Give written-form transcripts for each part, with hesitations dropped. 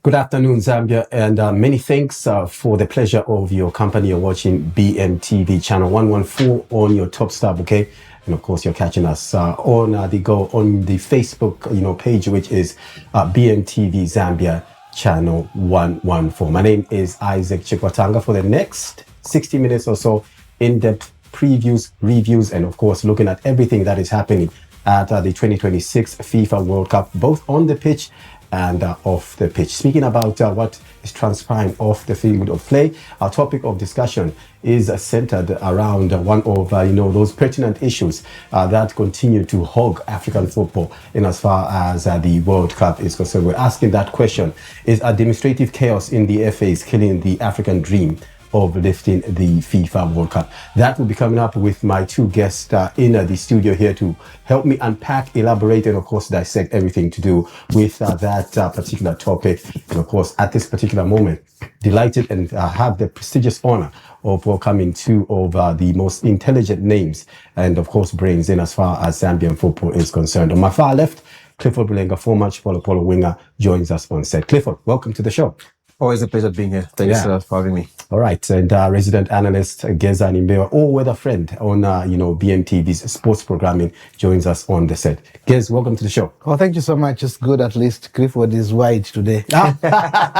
Good afternoon, Zambia, and many thanks for the pleasure of your company. You're watching BMTV channel 114 on your top star bouquet. And of course, you're catching us on the go on the Facebook page, which is BMTV Zambia channel 114. My name is Isaac Chikwatanga. For the next 60 minutes or so, in-depth previews, reviews, and of course, looking at everything that is happening at the 2026 FIFA World Cup, both on the pitch and off the pitch. Speaking about what is transpiring off the field of play, our topic of discussion is centered around one of those pertinent issues that continue to hog African football in as far as the World Cup is concerned. We're asking that question: is administrative chaos in the FAs killing the African dream of lifting the FIFA World Cup? That will be coming up with my two guests in the studio here to help me unpack, elaborate, and of course dissect everything to do with that particular topic. And of course, at this particular moment, delighted and have the prestigious honor of welcoming two of the most intelligent names and of course brains in as far as Zambian football is concerned. On my far left, Clifford Bulenga, former Polo winger, joins us on set. Clifford, welcome to the show. Always a pleasure being here. Thanks for having me. All right, and resident analyst Geza Nimbewa, all-weather friend on BMTV's sports programming, joins us on the set. Gez, welcome to the show. Oh, thank you so much. It's good. At least Clifford is wide today,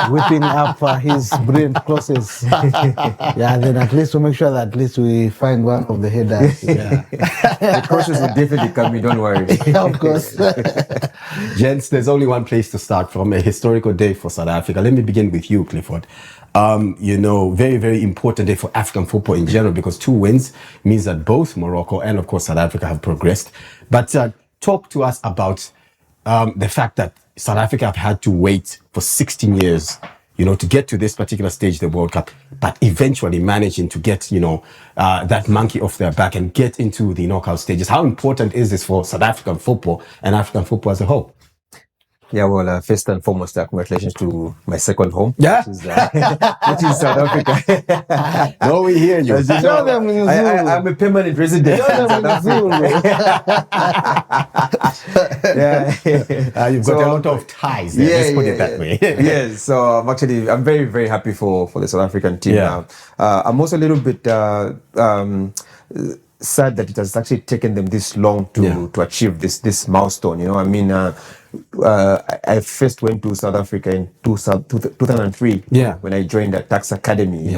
whipping up his brilliant crosses. And then at least to make sure that at least we find one of the headers. The crosses will definitely come in. Don't worry. Of course. Gents, there's only one place to start from: a historical day for South Africa. Let me begin with you, Clifford. Very, very important day for African football in general, because 2 wins means that both Morocco and, of course, South Africa have progressed. But talk to us about the fact that South Africa have had to wait for 16 years, to get to this particular stage of the World Cup, but eventually managing to get, that monkey off their back and get into the knockout stages. How important is this for South African football and African football as a whole? Yeah, well, first and foremost, congratulations to my second home, yeah, which is South Africa. No, we hear you. I'm a permanent resident. You've got a lot of ties there. Let's put it that way. Yes, so I'm very, very happy for the South African team. Yeah. I'm also a little bit sad that it has actually taken them this long to achieve this milestone. I first went to South Africa in 2003 when I joined the Tax Academy,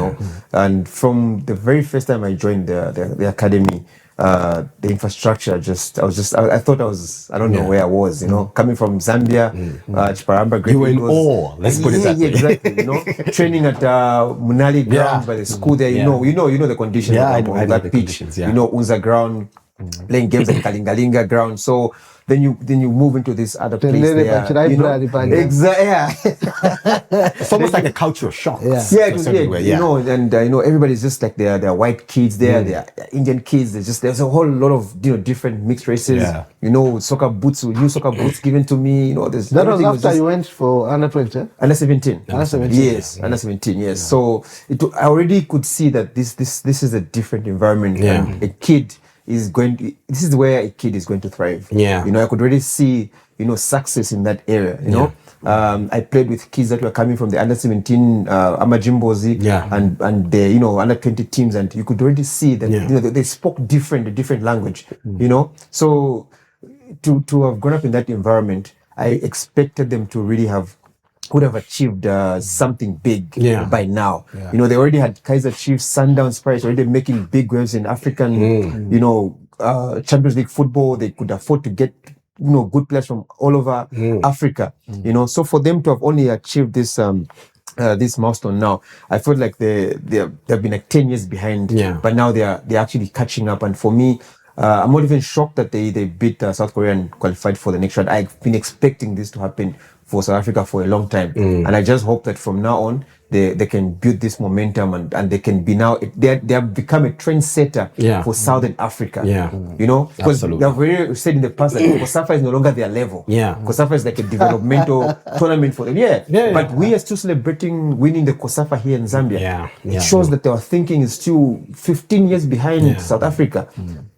and from the very first time I joined the academy, the infrastructure I thought I don't know where I was, coming from Zambia, Chiparamba, Great. You were in awe, let's put it that way. Exactly, training at Munali ground by the school there, you know the conditions of that pitch, Unza ground, playing games at Kalingalinga ground. So then you move into this other place there. Exactly. It's almost like a cultural shock. And everybody's just like they're white kids there, they're Indian kids. There's a whole lot of different mixed races. New soccer boots given to me. That was after you went for under 20. Under 17. Under 17. Yes, under 17. Yes. So I already could see that this is a different environment. Yeah. And a kid this is where a kid is going to thrive. Yeah. I could really see, success in that area, I played with kids that were coming from the under 17 Amajimbozi and the under 20 teams, and you could already see that they spoke a different language. So to have grown up in that environment, I expected them to really would have achieved something big by now. They already had Kaizer Chiefs, Sundowns, Pirates already making big waves in African, Champions League football. They could afford to get, good players from all over Africa. So for them to have only achieved this this milestone now, I felt like they've been like 10 years behind, but now they're actually catching up. And for me, I'm not even shocked that they beat South Korea and qualified for the next round. I've been expecting this to happen for South Africa for a long time. And I just hope that from now on, they can build this momentum and they can be now, they have become a trendsetter for Southern Africa. Because they've already said in the past that COSAFA is no longer their level. COSAFA is like a developmental tournament for them. But we are still celebrating winning the COSAFA here in Zambia. It shows that our thinking is still 15 years behind South Africa.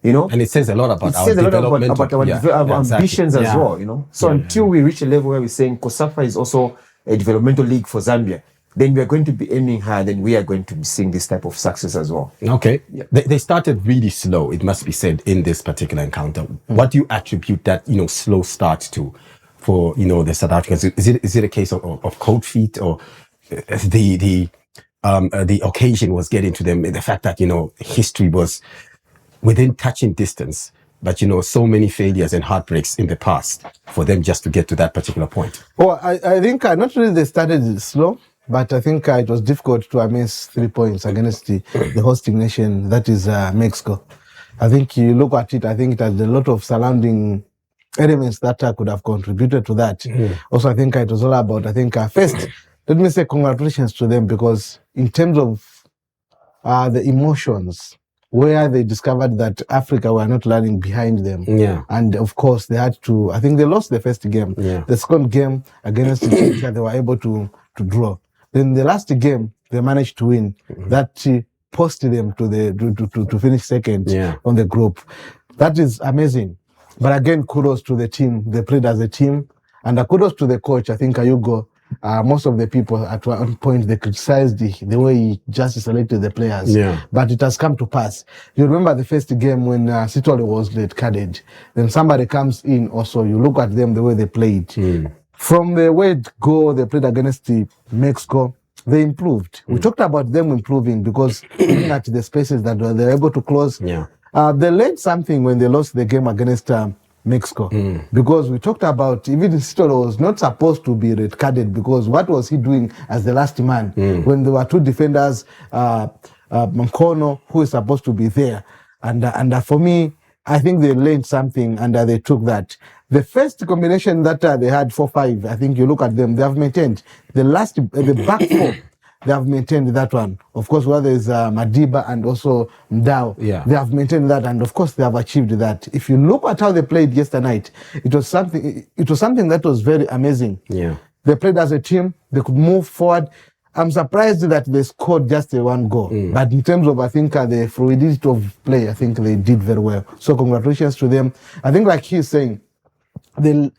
And it says a lot about our ambitions as well. So until we reach a level where we're saying COSAFA is also a developmental league for Zambia, then we are going to be aiming high, then we are going to be seeing this type of success as well. Okay. Yeah. They started really slow, it must be said, in this particular encounter. What do you attribute that, slow start to for, the South Africans? Is it a case of cold feet, or the occasion was getting to them, the fact that, history was within touching distance, but, so many failures and heartbreaks in the past for them just to get to that particular point? Well, I think not really they started slow, but I think it was difficult to amass 3 points against the hosting nation, that is Mexico. I think you look at it, I think it has a lot of surrounding elements that could have contributed to that. Also, I think it was all about, first, let me say congratulations to them, because in terms of the emotions, where they discovered that Africa were not lagging behind them. Yeah. And of course, they had to, I think they lost the first game. Yeah. The second game against Ethiopia, they were able to draw. Then the last game, they managed to win. That posted them to finish second on the group. That is amazing. But again, kudos to the team. They played as a team. And kudos to the coach. I think Ayugo, most of the people at one point, they criticized the way he just selected the players. Yeah. But it has come to pass. You remember the first game when Sitole was red carded. Then somebody comes in also. You look at them, the way they played. From the way they played against Mexico, they improved. We talked about them improving because looking at the spaces that they were able to close. Yeah. They learned something when they lost the game against Mexico. Because we talked about even Sitolo was not supposed to be red carded, because what was he doing as the last man when there were two defenders, Mkono, who is supposed to be there. And for me, I think they learned something and they took that. The first combination that they had 4-5, I think you look at them, they have maintained. The back four, they have maintained that one. Of course, where there is Madiba and also Mdao, they have maintained that, and of course they have achieved that. If you look at how they played yesterday night, it was something that was very amazing. Yeah. They played as a team, they could move forward. I'm surprised that they scored just a one goal. But in terms of, I think, the fluidity of play, I think they did very well. So congratulations to them. I think, like he's saying, the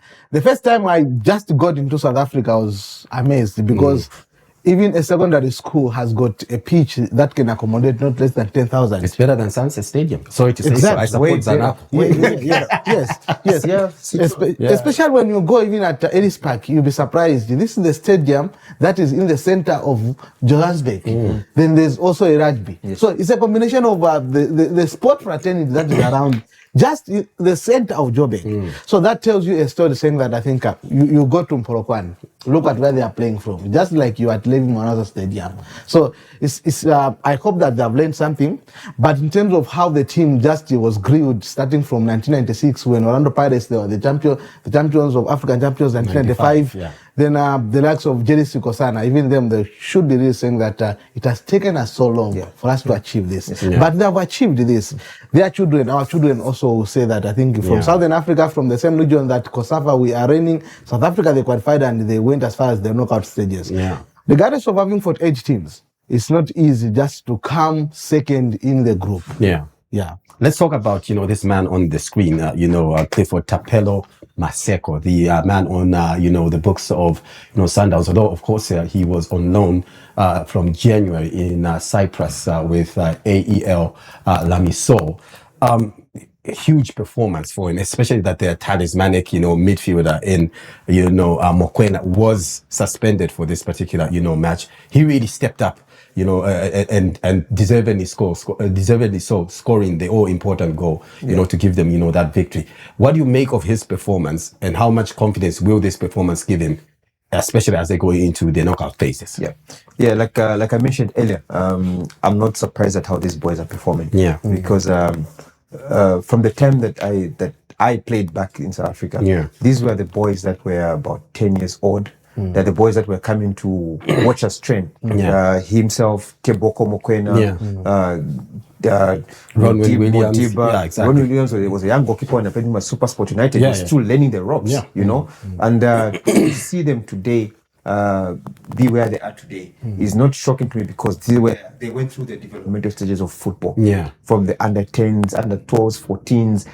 first time I just got into South Africa, I was amazed, because even a secondary school has got a pitch that can accommodate not less than 10,000. It's better than Sunset Stadium. Sorry to say so. I support Zanap. Especially when you go even at Ellis Park, you'll be surprised. This is the stadium that is in the center of Johannesburg. Then there's also a rugby. So it's a combination of the sport fraternity that is around just the center of Joburg. So that tells you a story saying that I think you go to Mporokwan, look at where they are playing from, just like you at Levi Manaza Stadium. So it's I hope that they have learned something. But in terms of how the team just was grilled, starting from 1996 when Orlando Pirates, they were the champions of African champions, 1995. Then the likes of Jerry Sikosana, even them, they should be really saying that it has taken us so long for us to achieve this. But they have achieved this. Their children, our children also will say that. I think from Southern Africa, from the same region that COSAFA we are reigning, South Africa, they qualified and they went as far as the knockout stages. Regardless of having 48 teams, it's not easy just to come second in the group. Let's talk about, this man on the screen, Clifford Tapelo Maseko, the man on, the books of, Sundowns. Although, of course, he was on loan from January in Cyprus with AEL Lamisol. Huge performance for him, especially that their talismanic, midfielder in, Mokoena was suspended for this particular, match. He really stepped up, and deservedly so, scoring the all-important goal, to give them, that victory. What do you make of his performance, and how much confidence will this performance give him, especially as they go into the knockout phases? Like I mentioned earlier, I'm not surprised at how these boys are performing. Because from the time that I played back in South Africa, these were the boys that were about 10 years old. They're the boys that were coming to watch us train. Himself, Teboko Mokoena, Ron Williams. Ron Williams was a young goalkeeper and played in Super Sport United. He's still learning the ropes, And to see them today be where they are today is not shocking to me, because they went through the developmental stages of football. From the under 10s, under 12s, 14s.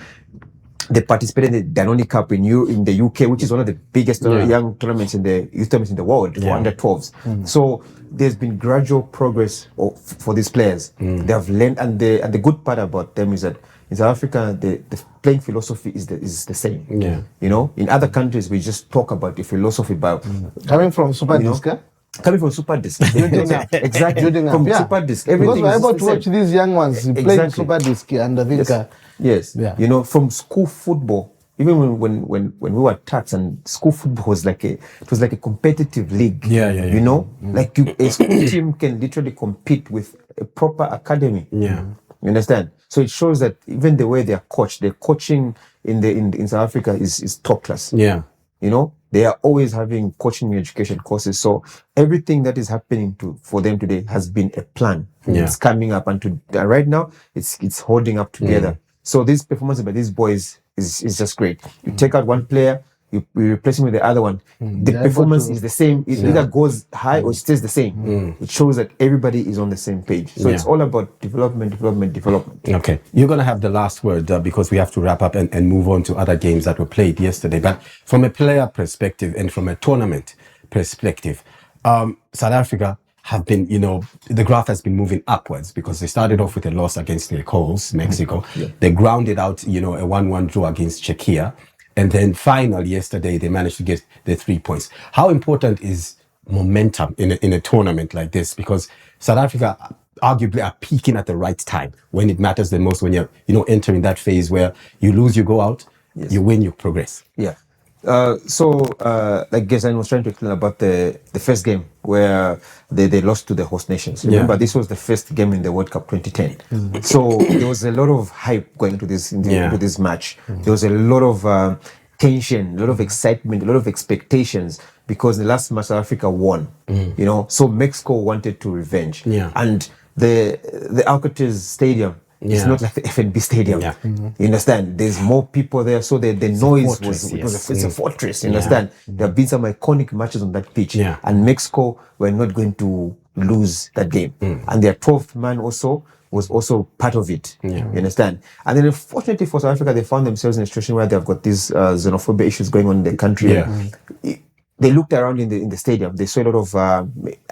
They participated in the Danone Cup in the UK, which is one of the biggest young tournaments in the youth tournaments in the world for under 12s. So there's been gradual progress for these players. They have learned, and the good part about them is that in South Africa, the playing philosophy is the same. Yeah. You know, in other countries, we just talk about the philosophy, but Coming from Super Disc, coming from Super Disc, exactly, Building up, from yeah. Super Disc, because everything we're is able the to same. watch these young ones playing Exactly. Super Disc, and I think Yes. Yeah. You know, from school football, even when we were taxed, and school football was like a competitive league. Yeah. You know, like a school team can literally compete with a proper academy. Yeah. You understand? So it shows that even the way they are coached, the coaching in South Africa is top class. Yeah. You know, they are always having coaching and education courses. So everything that is happening for them today has been a plan. Yeah. It's coming up, and right now it's holding up together. So this performance by these boys is just great. You take out one player, you replace him with the other one. The They're performance able to- is the same. It either goes high or it stays the same. It shows that everybody is on the same page. So it's all about development. Okay, you're going to have the last word because we have to wrap up and move on to other games that were played yesterday. But from a player perspective and from a tournament perspective, South Africa have been, the graph has been moving upwards because they started off with a loss against the Coles, Mexico. They grounded out, a 1-1 draw against Czechia. And then finally, yesterday, they managed to get the 3 points. How important is momentum in a tournament like this? Because South Africa arguably are peaking at the right time when it matters the most, when you're, entering that phase where you lose, you go out, you win, you progress. Yeah. Like Gesan was trying to explain about the first game where they lost to the host nations. Remember, this was the first game in the World Cup 2010. So there was a lot of hype going into this match. There was a lot of tension, a lot of excitement, a lot of expectations, because the last match South Africa won. So Mexico wanted to revenge. And the Alcatraz Stadium, it's not like the FNB Stadium. You understand? There's more people there, so the noise it's a fortress. You understand? There have been some iconic matches on that pitch, and Mexico were not going to lose that game. And their 12th man was also part of it. You understand? And then unfortunately for South Africa, they found themselves in a situation where they've got these xenophobia issues going on in the country. They looked around in the stadium. They saw a lot of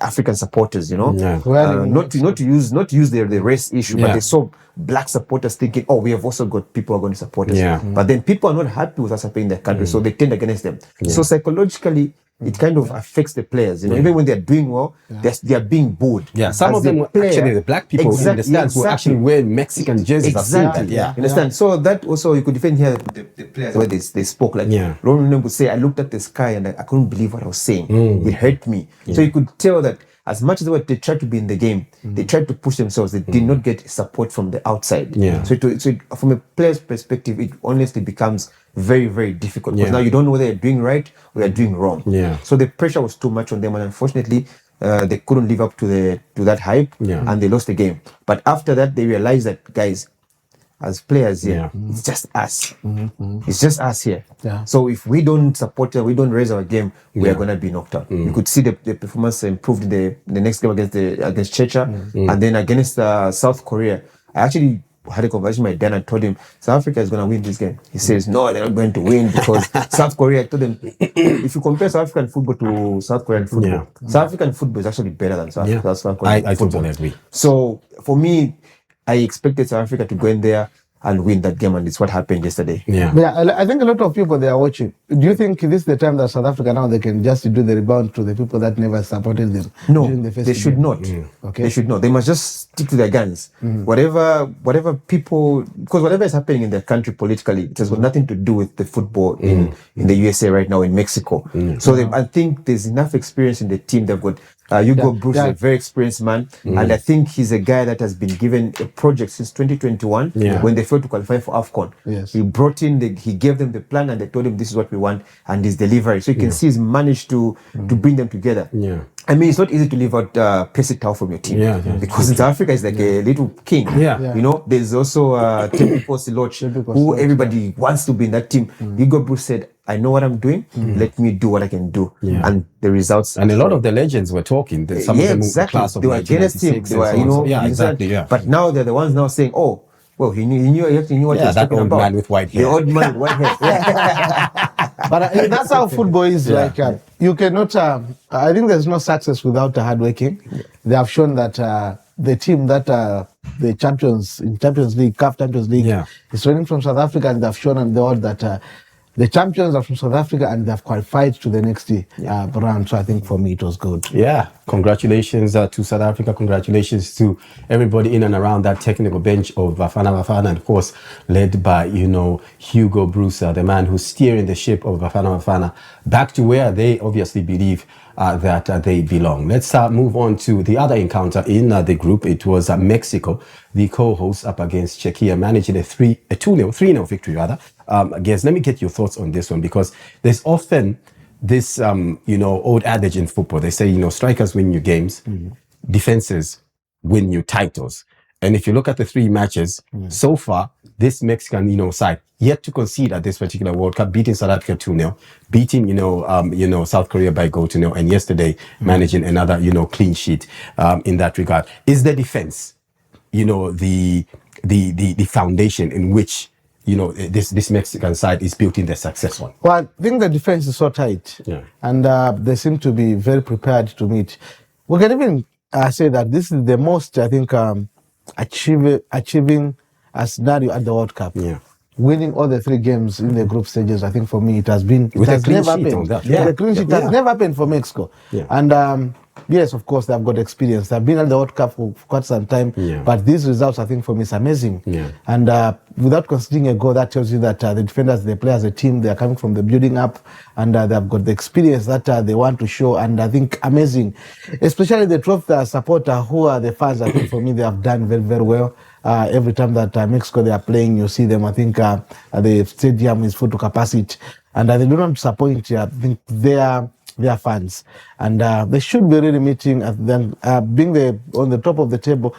African supporters, not to use the race issue, but they saw black supporters thinking, oh, we have also got people who are going to support us. But then people are not happy with us happening in their country, so they tend against them. So psychologically, it kind of affects the players. Even when they're doing well, they are being booed. Some of them were actually the black people in the stands who actually wear Mexican jerseys. Exactly. You understand? So that also, you could even hear the players where they spoke. Like Ron would say, I looked at the sky and I couldn't believe what I was saying. It hurt me. So you could tell that as much as they tried to be in the game, they tried to push themselves. They did not get support from the outside. So from a player's perspective, it honestly becomes very, very difficult, because now you don't know whether you're doing right or you're doing wrong. So the pressure was too much on them, and unfortunately, they couldn't live up to that hype, and they lost the game. But after that, they realized that, guys, as players here, it's just us. It's just us here. So if we don't support it, we don't raise our game, we are going to be knocked out. You could see the performance improved in the next game against Czechia, and then against South Korea. I actually had a conversation with my dad and told him South Africa is going to win this game. He says, no, they're not going to win, because South Korea, I told him, if you compare South African football to South Korean football, South African football is actually better than South Korean football. I totally agree. So for me, I expected South Africa to go in there and win that game, and it's what happened yesterday. I think a lot of people, they are watching. Do you think this is the time that South Africa now they can just do the rebound to the people that never supported them? No, during the first they should game? not. Okay. They should not. They must just stick to their guns. Whatever people, because whatever is happening in their country politically, it has got nothing to do with the football in the USA right now, in Mexico. So I think there's enough experience in the team. They've got Hugo Bruce is a very experienced man, and I think he's a guy that has been given a project since 2021 when they failed to qualify for AFCON. He brought in, he gave them the plan, and they told him this is what we want, and he's delivering. So you can see he's managed to bring them together. I mean, it's not easy to leave out Percy Tau from your team, because in South Africa is like a little king. There's also Temple Siloch, who everybody wants to be in that team. Hugo Bruce said, I know what I'm doing. Let me do what I can do, and the results. And a lot of the legends were talking. Some of them were the class of they were against him. They were, exactly. But now they're the ones now saying, "Oh, Well, he knew what he was that talking old about. man with white hair. The old man with white hair. But that's how football is. You cannot. I think there's no success without hard working. They have shown that the team that the champions in Champions League, CAF Champions League, is running from South Africa, and they've shown on the world that the champions are from South Africa, and they've qualified to the next round. So I think for me it was good. Yeah, congratulations to South Africa. Congratulations to everybody in and around that technical bench of Bafana Bafana, and of course led by Hugo Bruce, the man who's steering the ship of Bafana Bafana back to where they obviously believe that they belong. Let's move on to the other encounter in the group. It was Mexico, the co-hosts, up against Czechia, managing a 3-0 victory rather. Guys, let me get your thoughts on this one, because there's often this old adage in football. They say strikers win your games, defenses win your titles. And if you look at the 3 matches so far, this Mexican side yet to concede at this particular World Cup, beating South Africa 2-0, beating South Korea by goal to 0, and yesterday managing another clean sheet in that regard. Is the defense the foundation in which this Mexican side is built in their success one? Well, I think the defense is so tight, and they seem to be very prepared to meet. We can even say that this is the most, I think, achieving a scenario at the World Cup. Winning all the 3 games in the group stages, I think for me it has been. With it has a clean never sheet happened. on that. The clean sheet has never happened for Mexico. And yes, of course, they've got experience. They've been at the World Cup for quite some time. But these results, I think, for me, is amazing. And without conceding a goal, that tells you that the defenders, they play as a team. They are coming from the building up, and they've got the experience that they want to show. And I think amazing, especially the 12th supporter who are the fans. I think for me, they have done very, very well. Every time that Mexico they are playing, you see them. I think the stadium is full to capacity, and they do not disappoint. I think they are fans, and they should be really meeting. Then being on the top of the table,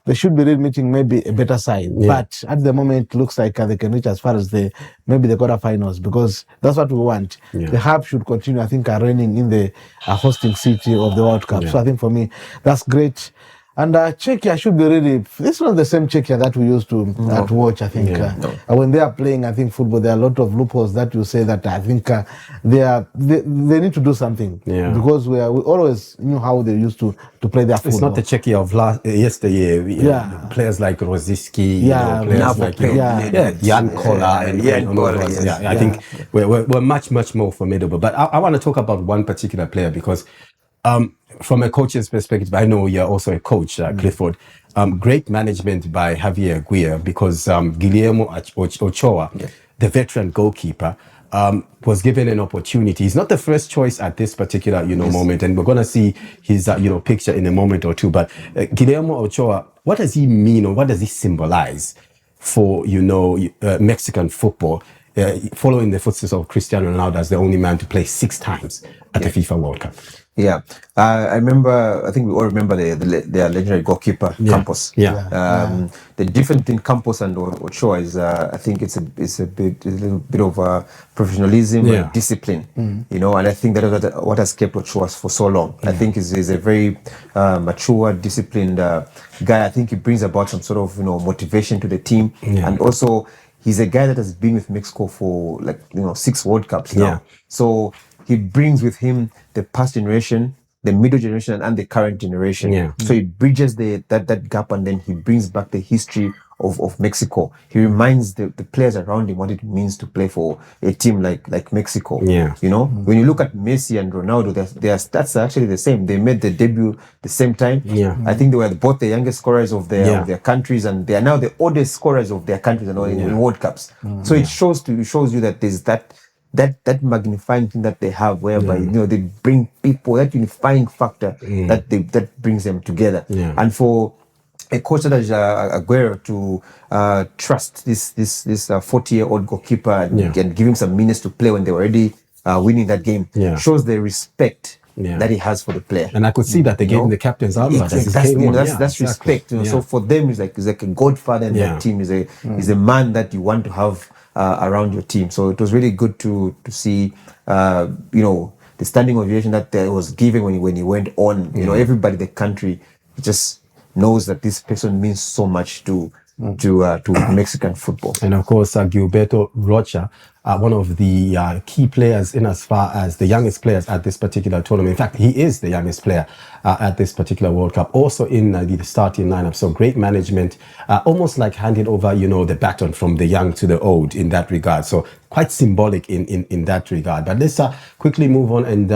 they should be really meeting maybe a better side. But at the moment, it looks like they can reach as far as maybe the quarterfinals, because that's what we want. The hub should continue, I think, reigning in the hosting city of the World Cup. So I think for me, that's great. And Czechia should be really. This is not the same Czechia that we used to watch. I think when they are playing, I think football, there are a lot of loopholes that you say that I think they need to do something. Because we always knew how they used to play their football. It's not the Czechia of yesteryear. Players like Rosicky, players like Jan Kola, and I think we're much more formidable. But I want to talk about one particular player, because from a coach's perspective, I know you're also a coach, Clifford. Great management by Javier Aguirre, because Guillermo Ochoa, the veteran goalkeeper, was given an opportunity. He's not the first choice at this particular moment, and we're going to see his picture in a moment or two. But Guillermo Ochoa, what does he mean, or what does he symbolize for Mexican football? Following the footsteps of Cristiano Ronaldo as the only man to play 6 times at the FIFA World Cup. I remember. I think we all remember their legendary goalkeeper Campos. The difference between Campos and Ochoa is, I think it's a little bit of professionalism and discipline. And I think that is what has kept Ochoa for so long. I think he's a very mature, disciplined guy. I think he brings about some sort of motivation to the team, and also he's a guy that has been with Mexico for 6 World Cups now. So he brings with him the past generation, the middle generation, and the current generation. So he bridges that gap, and then he brings back the history of Mexico. He reminds the players around him what it means to play for a team like Mexico. When you look at Messi and Ronaldo, their stats are actually the same. They made the debut the same time. I think they were both the youngest scorers of their countries, and they are now the oldest scorers of their countries in World Cups. So it shows you that there's that magnifying thing that they have, whereby they bring people, that unifying factor that brings them together. And for a coach that is Aguero to trust this 40-year-old goalkeeper and give him some minutes to play when they were already winning that game shows the respect that he has for the player. And I could see that they gave him the captain's armband. That's respect. So for them, it's like a godfather in that team. Is a man that you want to have around your team. So it was really good to see the standing ovation that was given when he went on. Everybody in the country just knows that this person means so much to to Mexican football. And of course, Gilberto Rocha, one of the key players in as far as the youngest players at this particular tournament. In fact, he is the youngest player at this particular World Cup, also in the starting lineup. So great management, almost like handing over, the baton from the young to the old in that regard. So quite symbolic in that regard. But let's quickly move on and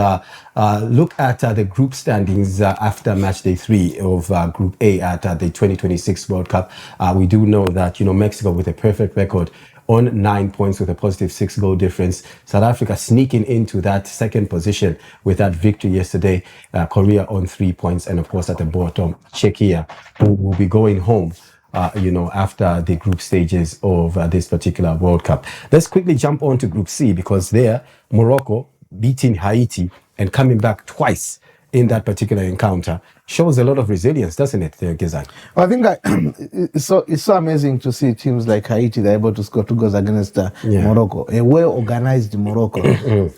look at the group standings after match day 3 of Group A at the 2026 World Cup. We do know that, Mexico with a perfect record on 9 points with a positive 6-goal difference. South Africa sneaking into that second position with that victory yesterday. Korea on 3 points. And of course, at the bottom, Czechia, who will be going home after the group stages of this particular World Cup. Let's quickly jump on to Group C, because there, Morocco beating Haiti and coming back twice in that particular encounter shows a lot of resilience, doesn't it, Gizan? Well, I think it's so amazing to see teams like Haiti, they're able to score 2 goals against Morocco, a well-organized Morocco.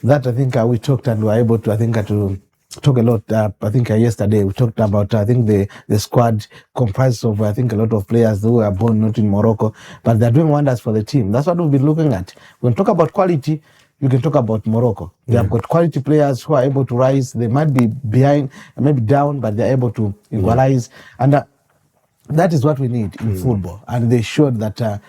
That I think we talked and were able to, to talk a lot. Yesterday we talked about, the squad comprised of, a lot of players who were born not in Morocco, but they're doing wonders for the team. That's what we've been looking at. When we talk about quality, you can talk about Morocco. They have got quality players who are able to rise. They might be behind, maybe down, but they're able to equalize. And that is what we need in football. And they showed that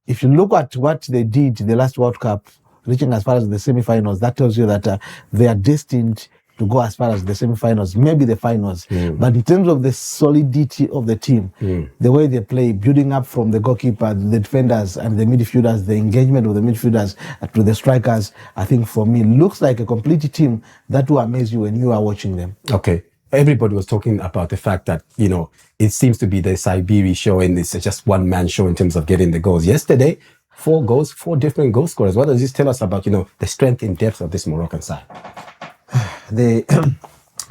if you look at what they did the last World Cup, reaching as far as the semi-finals, that tells you that they are destined to go as far as the semi-finals, maybe the finals. But in terms of the solidity of the team, the way they play, building up from the goalkeeper, the defenders and the midfielders, the engagement of the midfielders to the strikers, I think for me, looks like a complete team that will amaze you when you are watching them. Okay. Everybody was talking about the fact that, it seems to be the Siberi show and it's just one-man show in terms of getting the goals. Yesterday, 4 goals, 4 different goal scorers. What does this tell us about, the strength and depth of this Moroccan side?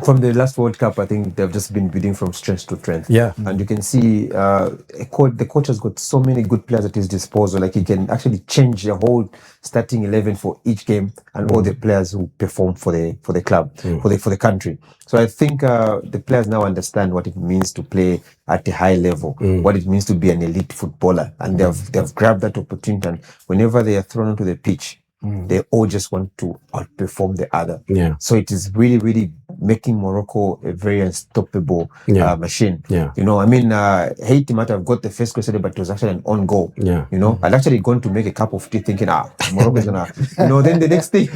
From the last World Cup, I think they've just been building from strength to strength. Yeah. And you can see the coach has got so many good players at his disposal. Like he can actually change the whole starting 11 for each game and all the players who perform for the club, for the country. So I think the players now understand what it means to play at a high level, what it means to be an elite footballer. And they've grabbed that opportunity. And whenever they are thrown onto the pitch, they all just want to outperform the other. Yeah. So it is really, really making Morocco a very unstoppable machine. Yeah. Haiti might have got the first goal, but it was actually an own goal. Yeah. I'd actually gone to make a cup of tea thinking, Morocco's gonna, then the next thing,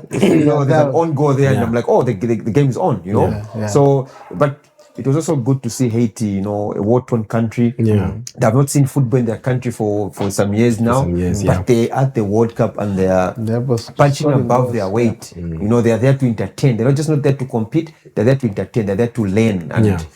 there's an own goal there, and I'm like, the game is on, Yeah. So, but it was also good to see Haiti, a war-torn country. Yeah. They have not seen football in their country for some years now. But they are at the World Cup and they are punching above their weight. They are there to entertain. They're not there to compete. They're there to entertain. They're there to learn. And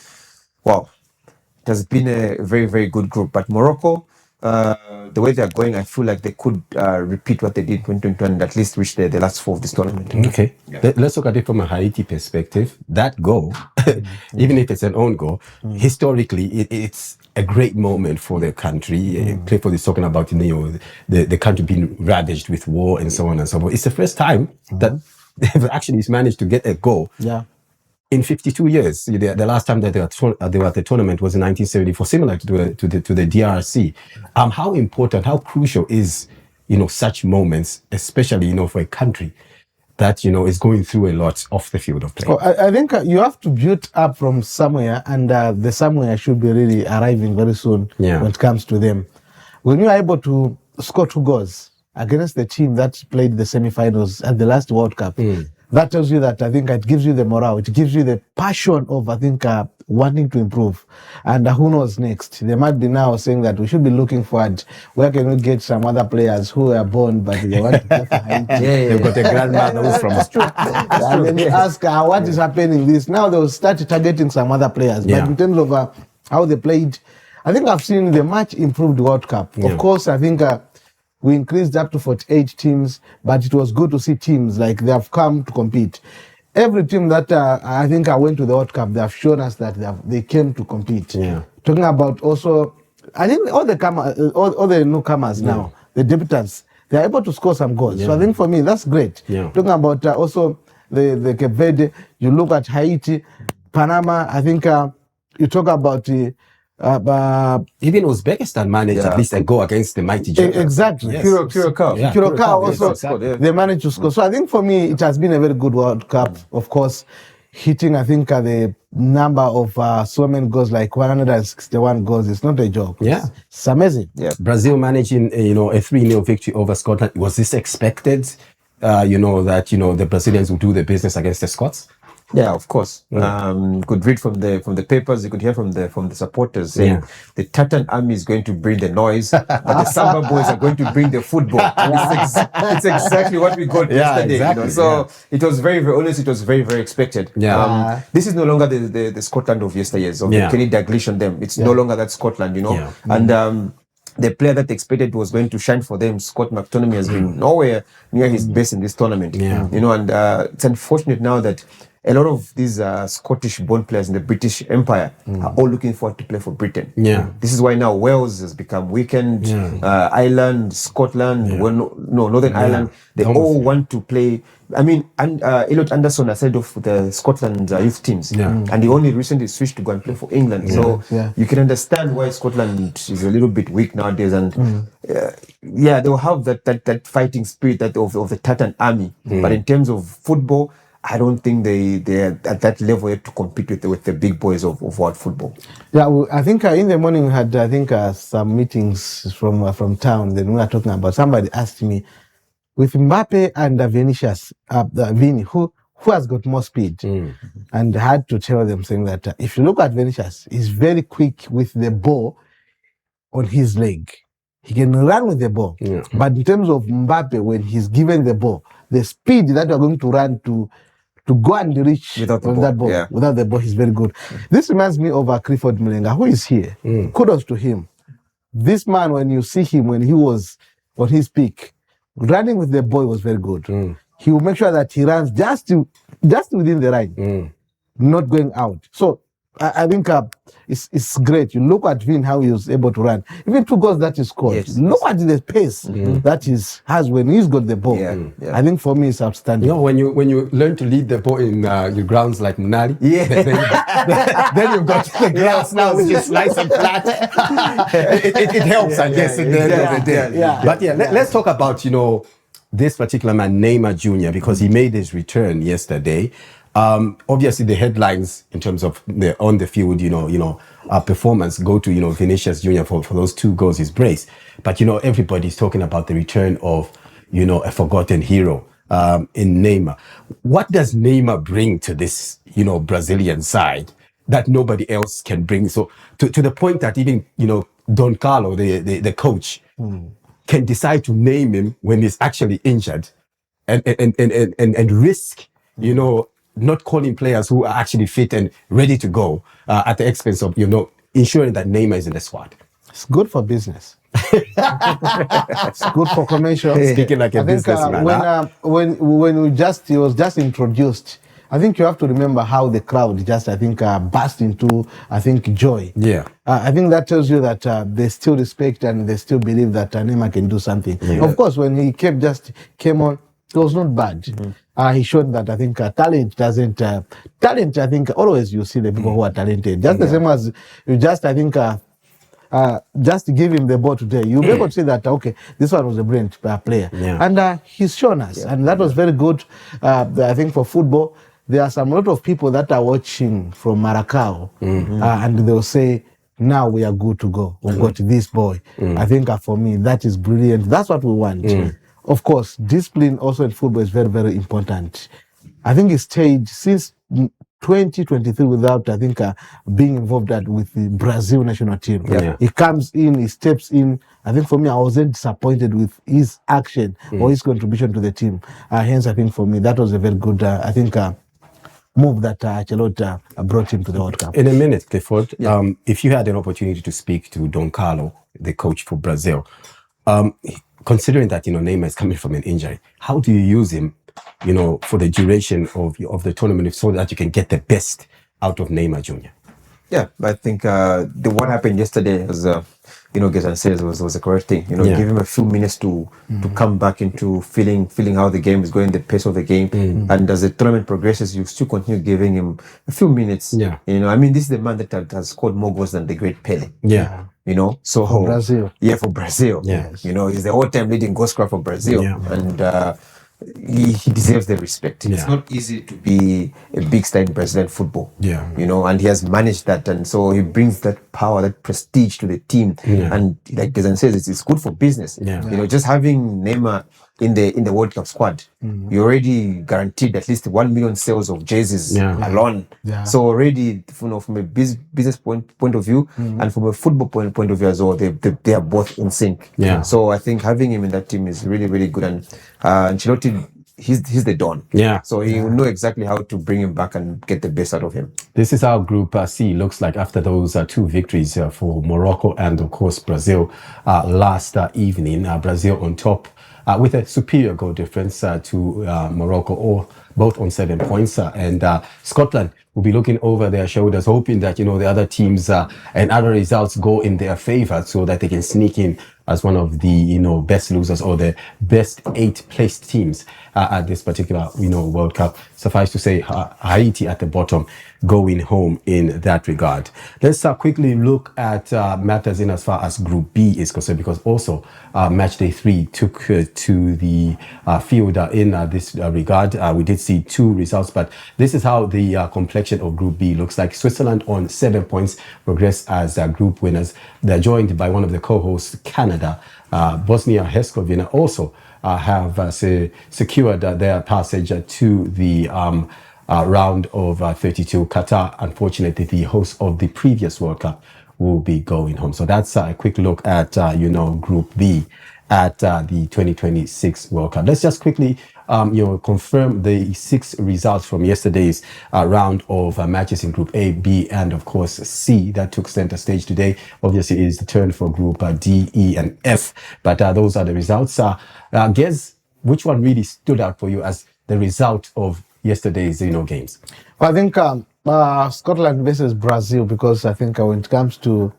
wow, it has been a very, very good group. But Morocco, the way they're going, I feel like they could repeat what they did in 2021 and at least reach the last 4 of this tournament. Okay. Yeah. Let's look at it from a Haiti perspective. That goal, even if it's an own goal, historically, it's a great moment for the country. Clifford is talking about, the country being ravaged with war and so on and so forth. It's the first time that they've actually managed to get a goal. Yeah. In 52 years, the last time that they were at the tournament was in 1974, similar to the DRC. How important, how crucial is, such moments, especially, for a country that, is going through a lot off the field of play? Well, I think you have to build up from somewhere, and the somewhere should be really arriving very soon when it comes to them. When you are able to score 2 goals against the team that played the semi-finals at the last World Cup, that tells you that I think it gives you the morale. It gives you the passion of, wanting to improve. And who knows next? They might be now saying that we should be looking forward. Where can we get some other players who were born but they want to play for Haiti? They've got a grandmother who's from Australia. And then they ask what is happening this. Now they'll start targeting some other players. But in terms of how they played, I think I've seen the much improved World Cup. Of course, I think we increased up to 48 teams, but it was good to see teams like they have come to compete. Every team that I think I went to the World Cup, they have shown us that they came to compete. Yeah. Talking about also, I think all the newcomers now, the debutants, they are able to score some goals. So I think for me, that's great. Talking about also the Cape Verde, you look at Haiti, Panama, I think you talk about Even Uzbekistan managed at least a goal against the mighty Germans. Exactly. Yes. Curacao. Yeah, Curacao also, exactly. they managed to score. So I think for me, it has been a very good World Cup. Of course, hitting, I think, the number of so many goals, like 161 goals, it's not a joke. Yeah. It's amazing. Yeah. Brazil managing, a 3-0 victory over Scotland. Was this expected? That the Brazilians would do the business against the Scots. Yeah, of course. Could read from the papers. You could hear from the supporters saying the Tartan Army is going to bring the noise, but the Samba boys are going to bring the football. It's exactly what we got yesterday. Exactly, So it was very, very honest. It was very, very expected. Yeah. This is no longer the Scotland of yesteryears, of the Kenny Dalglish on them. It's no longer that Scotland, Yeah. And the player that they expected was going to shine for them, Scott McTominay, has been nowhere near his best in this tournament. Yeah. And it's unfortunate now that a lot of these Scottish-born players in the British Empire are all looking forward to play for Britain. Yeah. This is why now Wales has become weakened. Yeah. Ireland, Scotland, Northern Ireland, they all want to play. I mean, Elliot Anderson has head of the Scotland youth teams, and he only recently switched to go and play for England. So you can understand why Scotland is a little bit weak nowadays, and they will have that fighting spirit of the Tartan Army. But in terms of football, I don't think they're at that level yet to compete with the big boys of world football. Yeah, I think in the morning we had some meetings from town. Then we were talking about, somebody asked me, with Mbappe and Vinicius, Vini, who has got more speed? And I had to tell them, saying that if you look at Vinicius, he's very quick with the ball on his leg. He can run with the ball. Yeah. But in terms of Mbappe, when he's given the ball, the speed that you're going to run to go and reach Without the on ball, that ball, yeah. without the ball, he's very good. This reminds me of Clifford Mlenga, who is here. Kudos to him. This man, when you see him, when he was on his peak, running with the ball was very good. He will make sure that he runs just within the line, not going out. So I think it's great. You look at Vin, how he was able to run. Even 2 goals that he scored. Yes. Look at the pace that he has when he's got the ball. Yeah. I think for me it's outstanding. When you learn to lead the ball in your grounds like Munali, then you've got the grounds now which is nice and flat. it helps, I guess, at the end of the day. Yeah. But let's talk about this particular man, Neymar Jr., because he made his return yesterday. Obviously, the headlines in terms of the on the field, performance go to Vinicius Jr. for those 2 goals, his brace. But everybody's talking about the return of a forgotten hero in Neymar. What does Neymar bring to this Brazilian side that nobody else can bring? So to the point that even Don Carlo, the coach, can decide to name him when he's actually injured, and risk not calling players who are actually fit and ready to go at the expense of, ensuring that Neymar is in the squad. It's good for business. It's good for commercial. Speaking like a businessman. When he was just introduced, I think you have to remember how the crowd just, burst into, joy. Yeah. I think that tells you that they still respect and they still believe that Neymar can do something. Yeah. Of course, when he came on, it was not bad. He showed that talent doesn't. Talent, always you see the people who are talented. Just the same as you just, just give him the ball today. You'll be able to see that, okay, this one was a brilliant player. Yeah. And he's shown us. Yeah. And that was very good. I think for football, there are some lot of people that are watching from Maracao. And they'll say, now we are good to go. We've got this boy. I think for me, that is brilliant. That's what we want. Of course, discipline also in football is very, very important. I think he stayed since 2023 without, being involved with the Brazil national team. Yeah. He comes in, he steps in. I think for me, I wasn't disappointed with his action or his contribution to the team. Hence, I think for me, that was a very good, move that Ancelotti brought him to the World Cup. In a minute, Clifford, if you had an opportunity to speak to Don Carlo, the coach for Brazil, considering that Neymar is coming from an injury, how do you use him, for the duration of the tournament, so that you can get the best out of Neymar Jr.? Yeah, I think what happened yesterday was Gezan says was the correct thing. Give him a few minutes to come back into feeling how the game is going, the pace of the game. And as the tournament progresses, you still continue giving him a few minutes. Yeah. This is the man that has scored more goals than the great Pele. Yeah. So For Brazil. Yeah, for Brazil. Yeah. He's the all-time leading goal scorer for Brazil. Yeah. And he deserves the respect. Yeah. It's not easy to be a big star in Brazilian football. Yeah. And he has managed that, and so he brings that power, that prestige to the team. Yeah. And like Gezan says, it's good for business. Yeah. Just having Neymar in the World Cup squad, you already guaranteed at least 1 million sales of jerseys alone. Yeah. So already, from a business point of view and from a football point of view as well, they are both in sync. Yeah. So I think having him in that team is really, really good. And Ancelotti, he's the Don. Yeah. So he will know exactly how to bring him back and get the best out of him. This is how Group C looks like after those two victories for Morocco and, of course, Brazil last evening. Brazil on top with a superior goal difference to Morocco, or both on 7 points. And Scotland will be looking over their shoulders, hoping that, the other teams and other results go in their favor so that they can sneak in as one of the, best losers or the best 8 placed teams at this particular, World Cup. Suffice to say, Haiti at the bottom going home in that regard. Let's quickly look at matters in as far as Group B is concerned, because also match day 3 took to the field in this regard. We did see 2 results, but this is how the complexion of Group B looks like. Switzerland on 7 points progress as group winners. They're joined by one of the co-hosts, Canada. Bosnia-Herzegovina also have secured their passage to the round of 32. Qatar, unfortunately, the host of the previous World Cup, will be going home. So that's a quick look at, Group B at the 2026 World Cup. Let's just quickly, confirm the 6 results from yesterday's round of matches in Group A, B, and of course C that took center stage today. Obviously, it is the turn for Group D, E, and F. But those are the results. Guess which one really stood out for you as the result of yesterday's, games? Well, I think Scotland versus Brazil, because I think when it comes to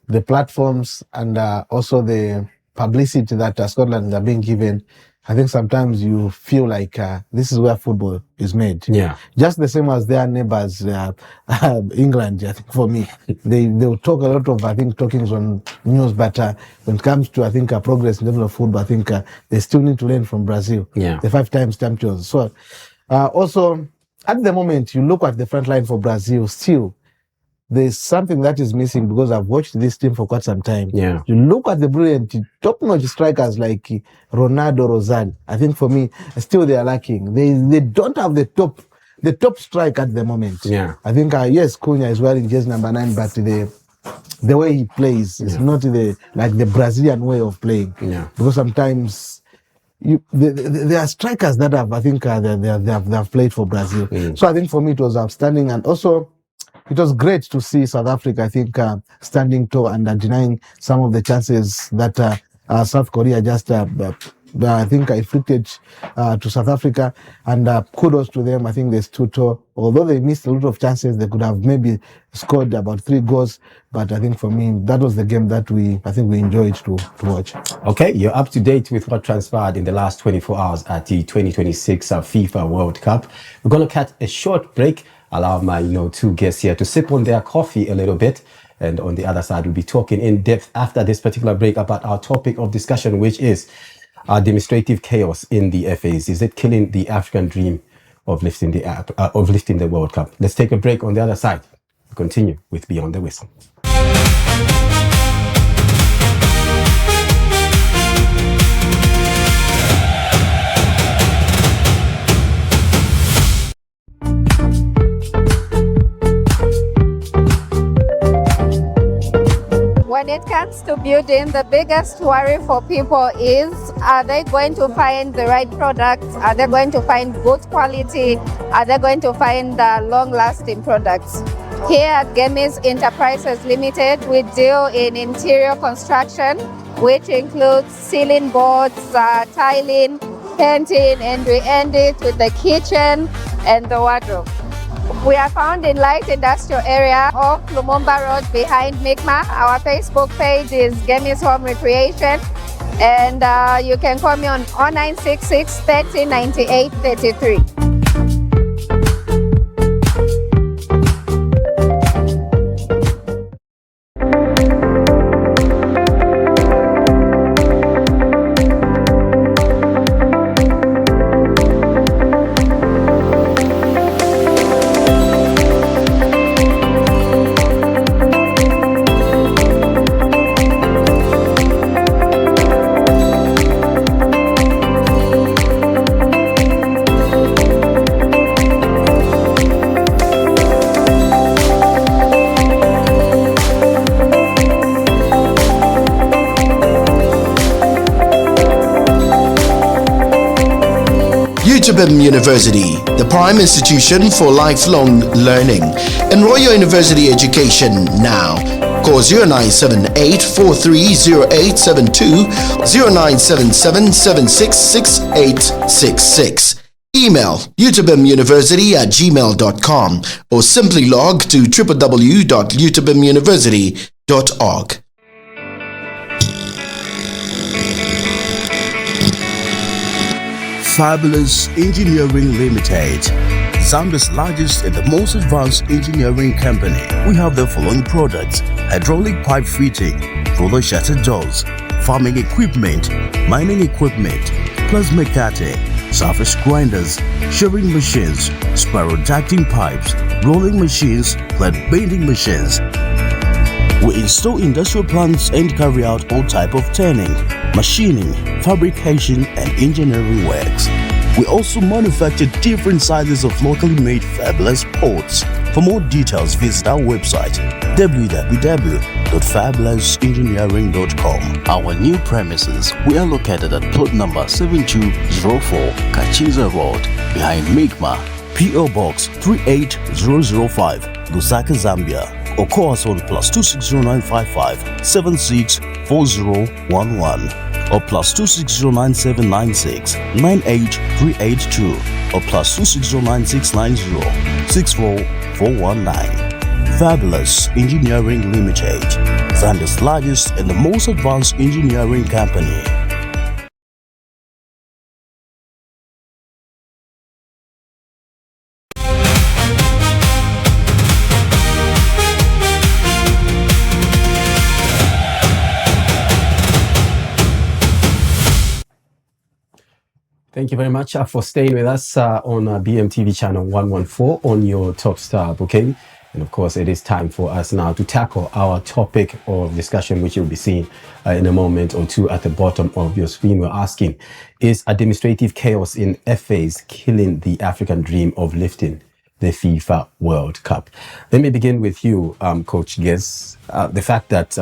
the platforms and also the publicity that Scotland are being given, I think sometimes you feel like this is where football is made. Yeah. Just the same as their neighbors, England. I think for me, they will talk a lot of talkings on news, but when it comes to progress in terms of football, I think they still need to learn from Brazil. Yeah. The 5 times champions. So also at the moment, you look at the front line for Brazil, still there's something that is missing, because I've watched this team for quite some time. Yeah. You look at the brilliant, top-notch strikers like Ronaldo, Rosal. I think for me, still they are lacking. They don't have the top strike at the moment. Yeah. I think yes, Cunha is wearing jersey number 9, but the way he plays is not the Brazilian way of playing. Yeah. Because sometimes there are strikers that they have played for Brazil. So I think for me it was outstanding, and also it was great to see South Africa, standing tall and denying some of the chances that South Korea just, inflicted to South Africa. And kudos to them. I think they stood tall. Although they missed a lot of chances, they could have maybe scored about 3 goals. But I think for me, that was the game that we enjoyed to watch. Okay, you're up to date with what transpired in the last 24 hours at the 2026 FIFA World Cup. We're going to catch a short break. Allow my 2 guests here to sip on their coffee a little bit, and on the other side we'll be talking in depth after this particular break about our topic of discussion, which is administrative chaos in the FAs. Is it killing the African dream of lifting the World Cup? Let's take a break. On the other side, we'll continue with Beyond the Whistle. When it comes to building, the biggest worry for people is, are they going to find the right products? Are they going to find good quality? Are they going to find long-lasting products? Here at Gemis Enterprises Limited, we deal in interior construction, which includes ceiling boards, tiling, painting, and we end it with the kitchen and the wardrobe. We are found in Light Industrial Area off Lumumba Road behind Micma. Our Facebook page is Gamis Home Recreation. And you can call me on 0966 30 98 33. UTBM University, the prime institution for lifelong learning. Enroll your university education now. Call 0978 430872, 0977 766866. Email utbmuniversity@gmail.com or simply log to www.utbmuniversity.org. Fabulous Engineering Limited, Zambia's largest and the most advanced engineering company. We have the following products: hydraulic pipe fitting, roller shutter doors, farming equipment, mining equipment, plasma cutting, surface grinders, shearing machines, spiral ducting pipes, rolling machines, flat bending machines. We install industrial plants and carry out all type of turning, machining, fabrication and engineering works. We also manufacture different sizes of locally made fabulous pots. For more details, visit our website www.fabulousengineering.com. Our new premises, we are located at plot number 7204 Kachiza Road behind Migma, PO Box 38005, Lusaka, Zambia. Or call us on +2609555 764011 or +2609796 98382 or +2609690 64419. Fabulous Engineering Limited, Zambia's largest and the most advanced engineering company. Thank you very much for staying with us on BMTV channel 114 on your Top Star bouquet. And of course, it is time for us now to tackle our topic of discussion, which you'll be seeing in a moment or two at the bottom of your screen. We're asking, is administrative chaos in FAs killing the African dream of lifting the FIFA World Cup? Let me begin with you, Coach Gez. The fact that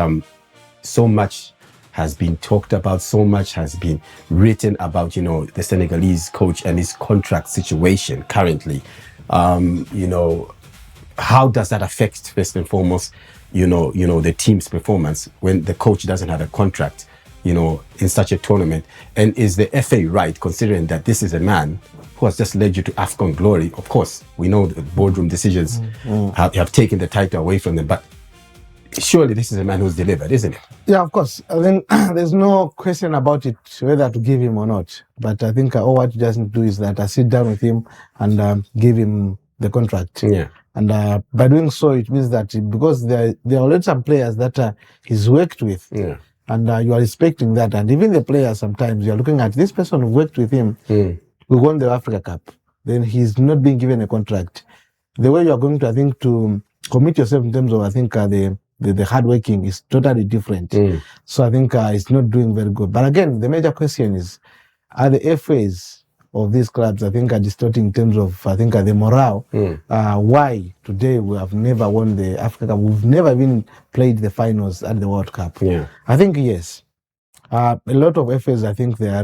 so much has been talked about, so much has been written about, the Senegalese coach and his contract situation currently. How does that affect, first and foremost, the team's performance when the coach doesn't have a contract, in such a tournament? And is the FA right, considering that this is a man who has just led you to AFCON glory? Of course, we know the boardroom decisions have taken the title away from them, but surely this is a man who's delivered, isn't it? Yeah, of course. I think there's no question about it, whether to give him or not. But I think all what you just need to do is that I sit down with him and give him the contract. Yeah. And by doing so, it means that because there are already some players that he's worked with. Yeah. And you are respecting that. And even the players, sometimes you're looking at this person who worked with him, who won the Africa Cup. Then he's not being given a contract. The way you are going to, I think, to commit yourself in terms of, I think, the hard working is totally different. So I think it's not doing very good. But again, the major question is, are the FAs of these clubs, I think, are distorting in terms of, I think, the morale? Why today we have never won the Africa Cup? We've never even played the finals at the World Cup. Yeah. I think, yes. A lot of FAs, I think they are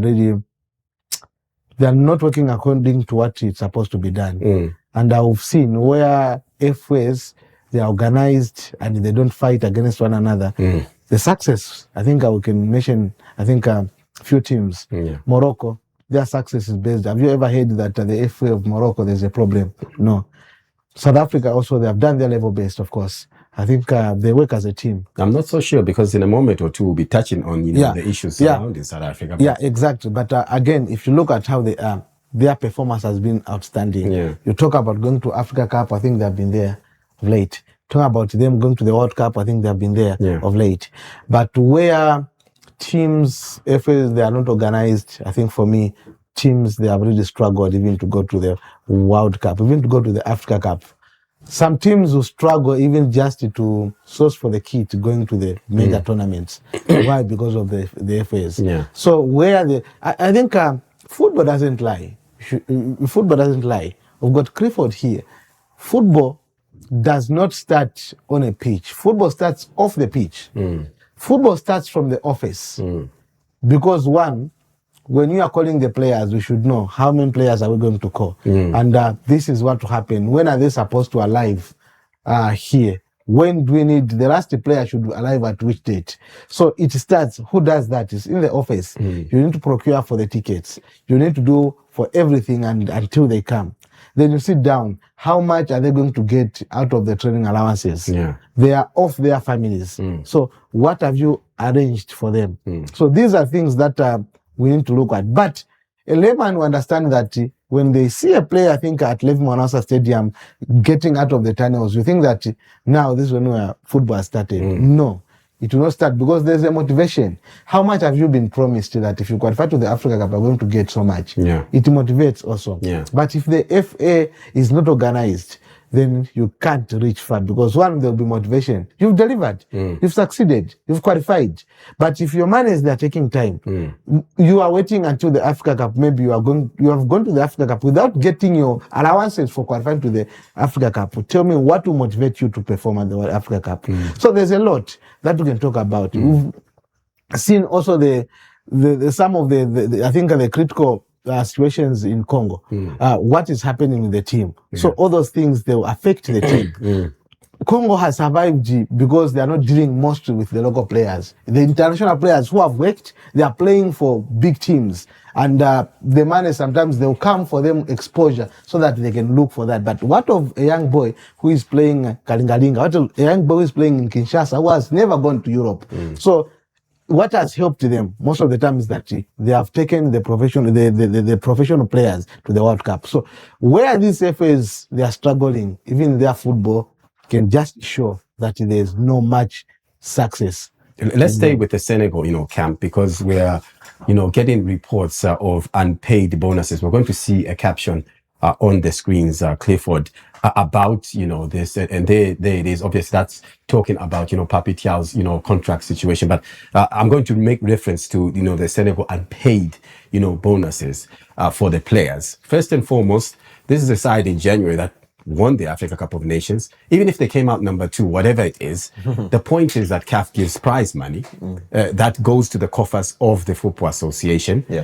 not working according to what it's supposed to be done. And I've seen where FAs, they are organized and they don't fight against one another. The success, I think we can mention, I think a few teams. Morocco, their success is based. Have you ever heard that the FA of Morocco, there's a problem? No. South Africa also, they have done their level best, of course. I think they work as a team. I'm not so sure because in a moment or two we'll be touching on the issues surrounding South Africa. Yeah, exactly. But again, if you look at how they their performance has been outstanding. Yeah. You talk about going to Africa Cup, I think they've been there of late. Talk about them going to the World Cup, I think they've been there of late. But where teams, if they are not organized, I think for me, teams, they have really struggled even to go to the World Cup, even to go to the Africa Cup. Some teams will struggle even just to source for the kit going to the major tournaments. Why? Because of the FAs. Yeah. So where I think football doesn't lie. Football doesn't lie. We've got Clifford here. Football does not start on a pitch. Football starts off the pitch. Football starts from the office. Because one, when you are calling the players, we should know how many players are we going to call. And this is what will happen. When are they supposed to arrive here? When do we need, the last player should arrive at which date? So it starts, who does that? It's in the office. You need to procure for the tickets. You need to do for everything until they come. Then you sit down. How much are they going to get out of the training allowances? Yeah. They are off their families. So what have you arranged for them? So these are things that we need to look at. But a layman will understand that when they see a player, I think at Levi Mwanasa Stadium, getting out of the tunnels, you think that now this is when football started. No, it will not start because there's a motivation. How much have you been promised that if you qualify to the Africa Cup, you're going to get so much? Yeah. It motivates also. Yeah. But if the FA is not organized, then you can't reach far because one, there'll be motivation. You've delivered. You've succeeded. You've qualified. But if your man is there taking time, you are waiting until the Africa Cup. Maybe you have gone to the Africa Cup without getting your allowances for qualifying to the Africa Cup. Tell me what will motivate you to perform at the Africa Cup. So there's a lot that we can talk about. We've seen also some of the I think the critical situations in Congo, what is happening in the team. So all those things, they will affect the team. Congo has survived because they are not dealing mostly with the local players. The international players who have worked, they are playing for big teams. And the money, sometimes they'll come for them exposure so that they can look for that. But what of a young boy who is playing Kalingalinga? What of a young boy who is playing in Kinshasa who has never gone to Europe? So what has helped them most of the time is that they have taken the professional players to the World Cup. So where these FAs, they are struggling, even their football can just show that there is no much success. Let's stay with the Senegal, camp, because we're, getting reports of unpaid bonuses. We're going to see a caption on the screens, Clifford, about, this, and there it is. Obviously, that's talking about, Papi Thiaw's, contract situation. But I'm going to make reference to, the Senegal unpaid, bonuses for the players. First and foremost, this is a side in January that won the Africa Cup of Nations. Even if they came out number 2, whatever it is, the point is that CAF gives prize money that goes to the coffers of the Football Association. Yeah.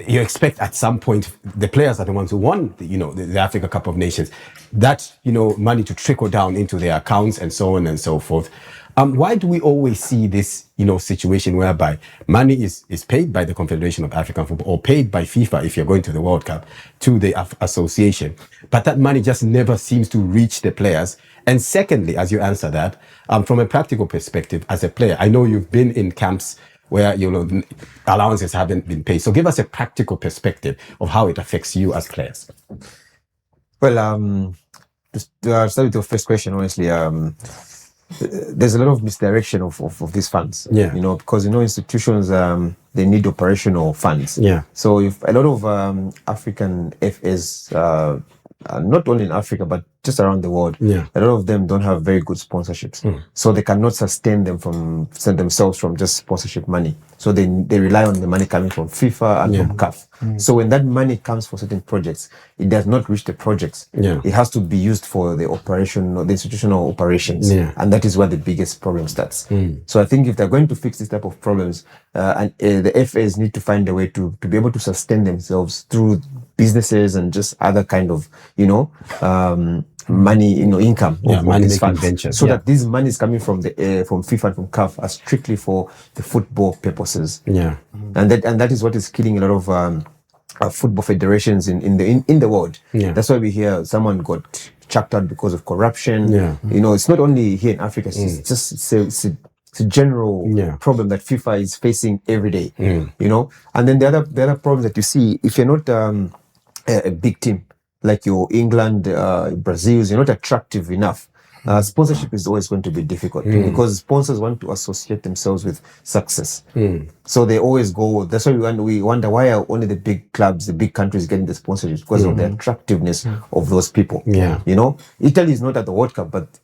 You expect at some point the players are the ones who won, the Africa Cup of Nations, that money to trickle down into their accounts and so on and so forth. Why do we always see this, situation whereby money is paid by the Confederation of African Football or paid by FIFA if you're going to the World Cup to the association, but that money just never seems to reach the players? And secondly, as you answer that, from a practical perspective, as a player, I know you've been in camps where, allowances haven't been paid. So give us a practical perspective of how it affects you as players. Well, to start with your first question, honestly, there's a lot of misdirection of these funds. Yeah. Because institutions they need operational funds. Yeah. So if a lot of African FAs, not only in Africa but just around the world, a lot of them don't have very good sponsorships. So they cannot sustain themselves from just sponsorship money. So they rely on the money coming from FIFA and from CAF. So when that money comes for certain projects, it does not reach the projects. It has to be used for the institutional operations. And that is where the biggest problem starts. So I think if they're going to fix this type of problems, and the FAs need to find a way to be able to sustain themselves through businesses and just other kind of, money, income of these funds, ventures, so that this money is coming from from FIFA and from CAF are strictly for the football purposes. And that is what is killing a lot of football federations in the world. That's why we hear someone got chucked out because of corruption. Yeah. You know, it's not only here in Africa. It's a general problem that FIFA is facing every day. You know, and then the other problem that you see, if you're not a big team like your England, Brazil, you're not attractive enough. Sponsorship is always going to be difficult because sponsors want to associate themselves with success. So they always go. That's why we wonder why are only the big clubs, the big countries getting the sponsorships, because of the attractiveness of those people. Yeah. You know, Italy is not at the World Cup, but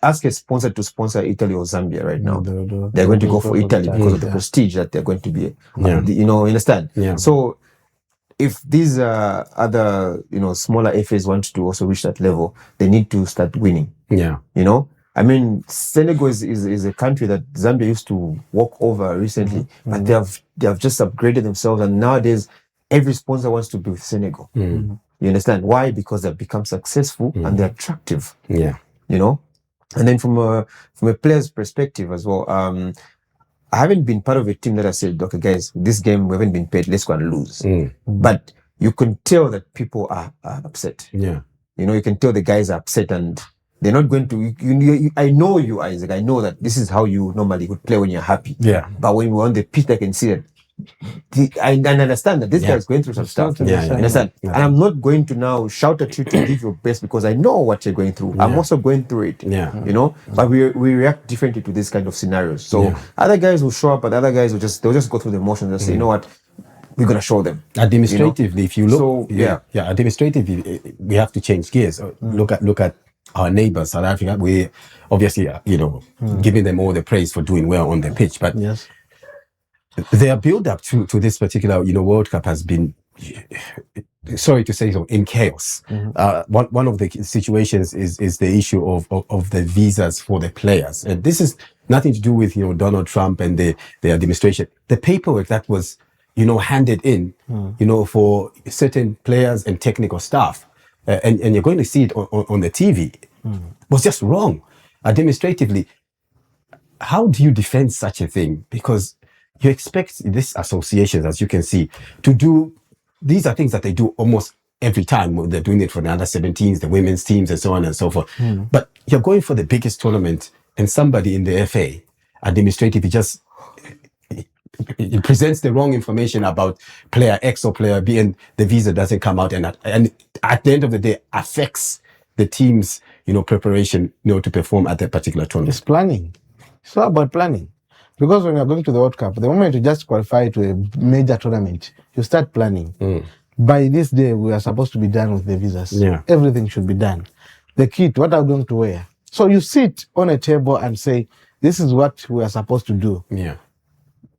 ask a sponsor to sponsor Italy or Zambia right now. They're going to go for Italy because of the prestige that they're going to be. You know, understand? Yeah. So if these other, you know, smaller FAs want to also reach that level, they need to start winning. Yeah. You know, I mean, Senegal is a country that Zambia used to walk over recently, but they have just upgraded themselves, and nowadays every sponsor wants to be with Senegal. You understand why? Because they've become successful and they're attractive. Yeah. You know, and then from a player's perspective as well, I haven't been part of a team that I said, okay, guys, this game we haven't been paid, let's go and lose. But you can tell that people are upset. Yeah. You know, you can tell the guys are upset and they're not going to. I know you, Isaac. I know that this is how you normally would play when you're happy. Yeah. But when we're on the pitch, I can see that. I understand that this guy is going through some stuff. Yeah. Understand? And I'm not going to now shout at you to give your best because I know what you're going through. I'm also going through it. Yeah. You know, but we react differently to this kind of scenarios. So other guys will show up, but other guys they'll just go through the motions and say, you know what, we're gonna show them. Administratively, if you look, So, administratively, we have to change gears. Look at our neighbors, South Africa. We obviously, giving them all the praise for doing well on the pitch, but their build-up to this particular, World Cup has been, sorry to say so, in chaos. One of the situations is the issue of the visas for the players, and this is nothing to do with Donald Trump and the administration. The paperwork that was handed in, for certain players and technical staff, and you're going to see it on the TV, was just wrong. Administratively, how do you defend such a thing? Because you expect these associations, as you can see, to do, these are things that they do almost every time. They're doing it for the under-17s, the women's teams, and so on and so forth. But you're going for the biggest tournament, and somebody in the FA, administratively, just it presents the wrong information about player X or player B, and the visa doesn't come out, and at the end of the day affects the team's preparation to perform at that particular tournament. It's planning. It's all about planning. Because when you're going to the World Cup, the moment you just qualify to a major tournament, you start planning. By this day, we are supposed to be done with the visas. Yeah. Everything should be done. The kit, what are we going to wear? So you sit on a table and say, this is what we are supposed to do. Yeah.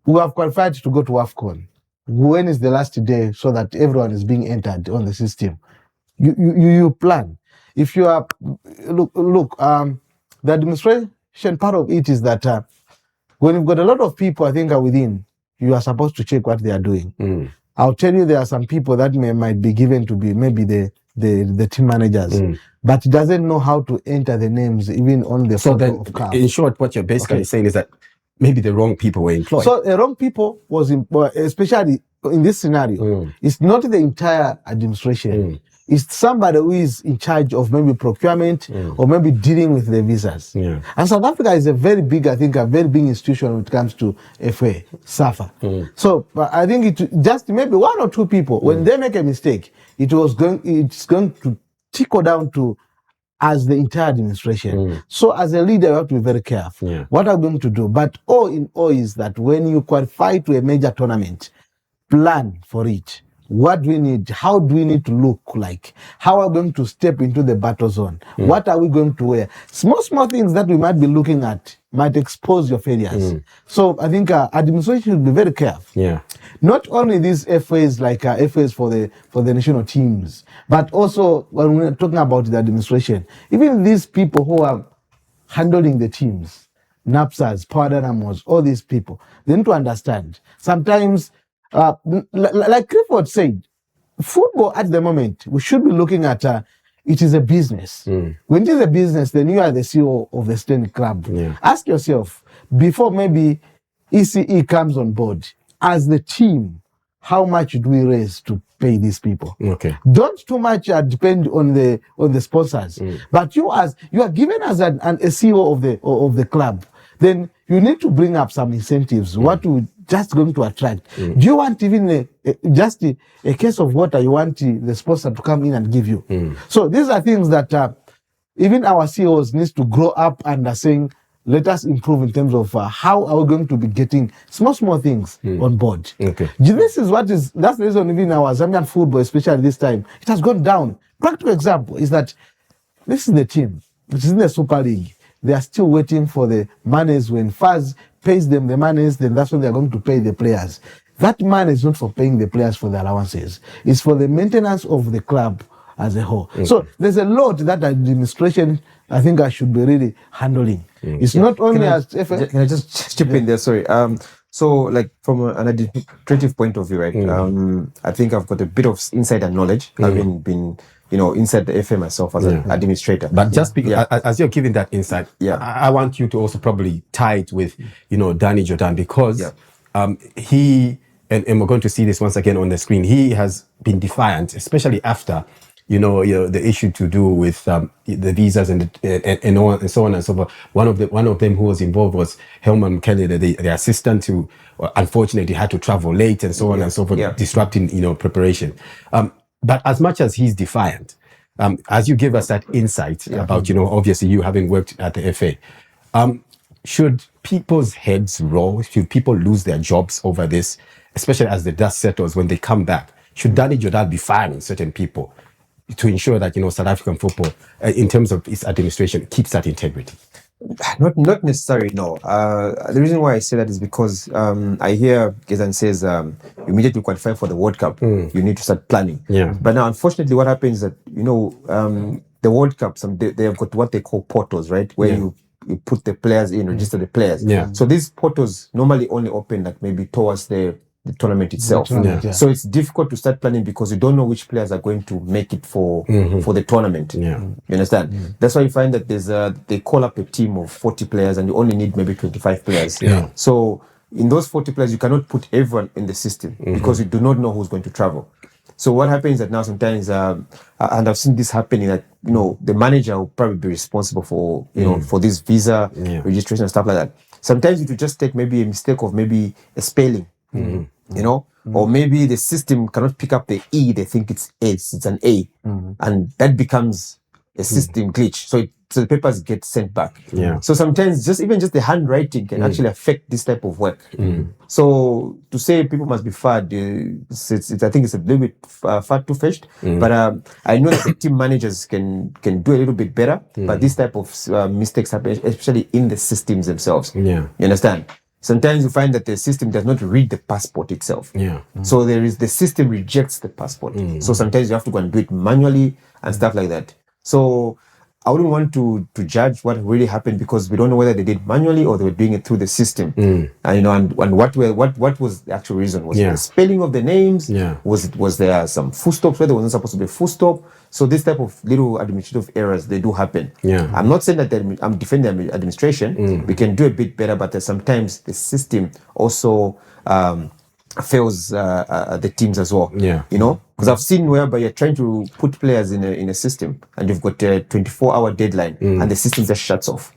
We have qualified to go to AFCON. When is the last day so that everyone is being entered on the system? You plan. If you are, the administration part of it is that when you've got a lot of people, I think, are within, you are supposed to check what they are doing. I'll tell you, there are some people that might be given to be maybe the team managers, but it doesn't know how to enter the names even on the photo of card. In short, what you're basically saying is that maybe the wrong people were employed. So the wrong people was especially in this scenario. It's not the entire administration. It's somebody who is in charge of maybe procurement or maybe dealing with the visas. Yeah. And South Africa is a very big institution when it comes to FA, SAFA. So I think it just maybe one or two people, when they make a mistake, it's going to trickle down to as the entire administration. So as a leader, you have to be very careful. Yeah. What are we going to do? But all in all is that when you qualify to a major tournament, plan for it. What do we need? How do we need to look like? How are we going to step into the battle zone? What are we going to wear? Small things that we might be looking at might expose your failures. So I think administration should be very careful. Yeah. Not only these FAs like FAs for the national teams, but also when we're talking about the administration, even these people who are handling the teams, NAPSAs, Power Dynamos, all these people, they need to understand. Sometimes, like Clifford said, football at the moment, we should be looking at it is a business. When it is a business, then you are the CEO of the Stanley Club. Yeah. Ask yourself, before maybe ECE comes on board, as the team, how much do we raise to pay these people. Okay. Don't too much depend on the sponsors. But you are given as a CEO of the club, then you need to bring up some incentives. What you just going to attract? Do you want even just a case of water? You want the sponsor to come in and give you? So these are things that even our CEOs needs to grow up and are saying, let us improve in terms of how are we going to be getting small things on board. Okay. That's the reason even our Zambian football, especially this time, it has gone down. Practical example is that this is the team, which is in the Super League. They are still waiting for the monies. When FAS pays them the monies, then that's when they are going to pay the players. That money is not for paying the players for the allowances. It's for the maintenance of the club as a whole. So there's a lot that administration, I think, I should be really handling. It's not only Can I just chip in there? Sorry. So, like from an administrative point of view, right? I think I've got a bit of insider knowledge, having been, inside the FA myself as an administrator. But just because, as you're giving that insight, I want you to also probably tie it with, Danny Jordan, because he, and we're going to see this once again on the screen, he has been defiant, especially after, the issue to do with the visas and so on and so forth. One of them who was involved was Helman Kelly, the assistant who unfortunately had to travel late and so on and so forth, disrupting preparation. But as much as he's defiant, as you give us that insight about obviously you having worked at the FA, should people's heads roll? Should people lose their jobs over this, especially as the dust settles when they come back? Should Danny Jordan be firing certain people to ensure that South African football, in terms of its administration, keeps that integrity? Not necessarily, no. The reason why I say that is because I hear Gezan says immediately qualify for the World Cup, you need to start planning. But now, unfortunately, what happens is that the World Cup, they have got what they call portals, right, where you put the players in, register the players. So these portals normally only open like maybe towards the tournament itself. So it's difficult to start planning because you don't know which players are going to make it for the tournament. You understand? That's why you find that they call up a team of 40 players and you only need maybe 25 players. So in those 40 players, you cannot put everyone in the system because you do not know who's going to travel. So what happens is that now sometimes, and I've seen this happening, that the manager will probably be responsible for for this visa registration and stuff like that. Sometimes it will just take maybe a mistake of maybe a spelling. Or maybe the system cannot pick up the E, they think it's an A, and that becomes a system glitch. So the papers get sent back. So sometimes just the handwriting can actually affect this type of work. So to say people must be fired, I think it's a little bit far too fetched. But I know that the team managers can do a little bit better. But this type of mistakes happen, especially in the systems themselves. You understand? Sometimes you find that the system does not read the passport itself. So the system rejects the passport. So sometimes you have to go and do it manually and stuff like that. So I wouldn't want to judge what really happened because we don't know whether they did manually or they were doing it through the system. And what was the actual reason? Was it the spelling of the names? Was there some full stops where there wasn't supposed to be a full stop? So this type of little administrative errors, they do happen. I'm not saying that I'm defending the administration. We can do a bit better, but sometimes the system also fails the teams as well. Because I've seen whereby you're trying to put players in a system and you've got a 24-hour deadline and the system just shuts off.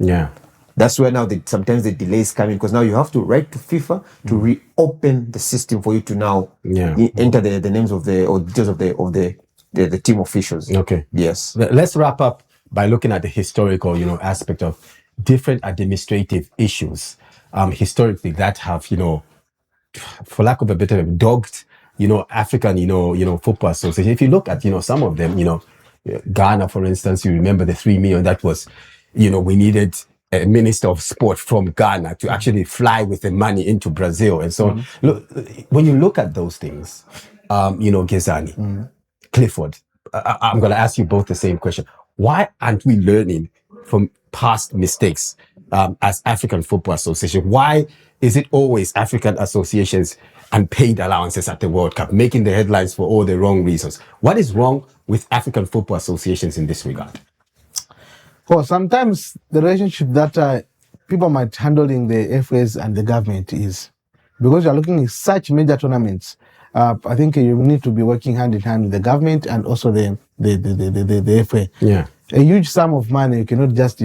That's where now sometimes the delays come in because now you have to write to FIFA to reopen the system for you to now enter the names of the details of the team officials. Yes. Let's wrap up by looking at the historical, aspect of different administrative issues historically that have, for lack of a better term, dogged, African, football association. If you look at, some of them, Ghana, for instance, you remember the 3 million that was, we needed a minister of sport from Ghana to actually fly with the money into Brazil and so on. Look, when you look at those things, Gezani, Clifford, I'm going to ask you both the same question. Why aren't we learning from past mistakes as African Football Association? Why is it always African associations and paid allowances at the World Cup, making the headlines for all the wrong reasons? What is wrong with African football associations in this regard? Well, sometimes the relationship that people might handle in the FAs and the government is because you're looking at such major tournaments I think you need to be working hand in hand with the government and also the FA. Yeah. A huge sum of money, you cannot just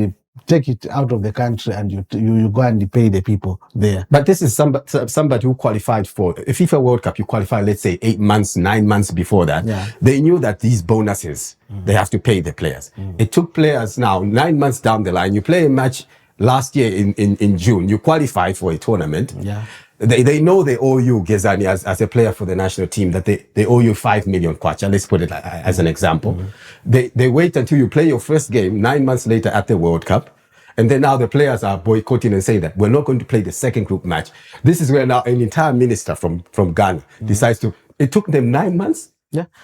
take it out of the country and you go and pay the people there. But this is somebody who qualified for a FIFA World Cup. You qualify, let's say, 8 months, 9 months before that. Yeah. They knew that these bonuses, they have to pay the players. It took players now 9 months down the line. You play a match last year in June. You qualify for a tournament. Yeah. They know they owe you, Gezani, as a player for the national team, that they owe you 5 million kwacha. Let's put it as an example. They wait until you play your first game 9 months later at the World Cup. And then now the players are boycotting and saying that we're not going to play the second group match. This is where now an entire minister from Ghana decides to, it took them 9 months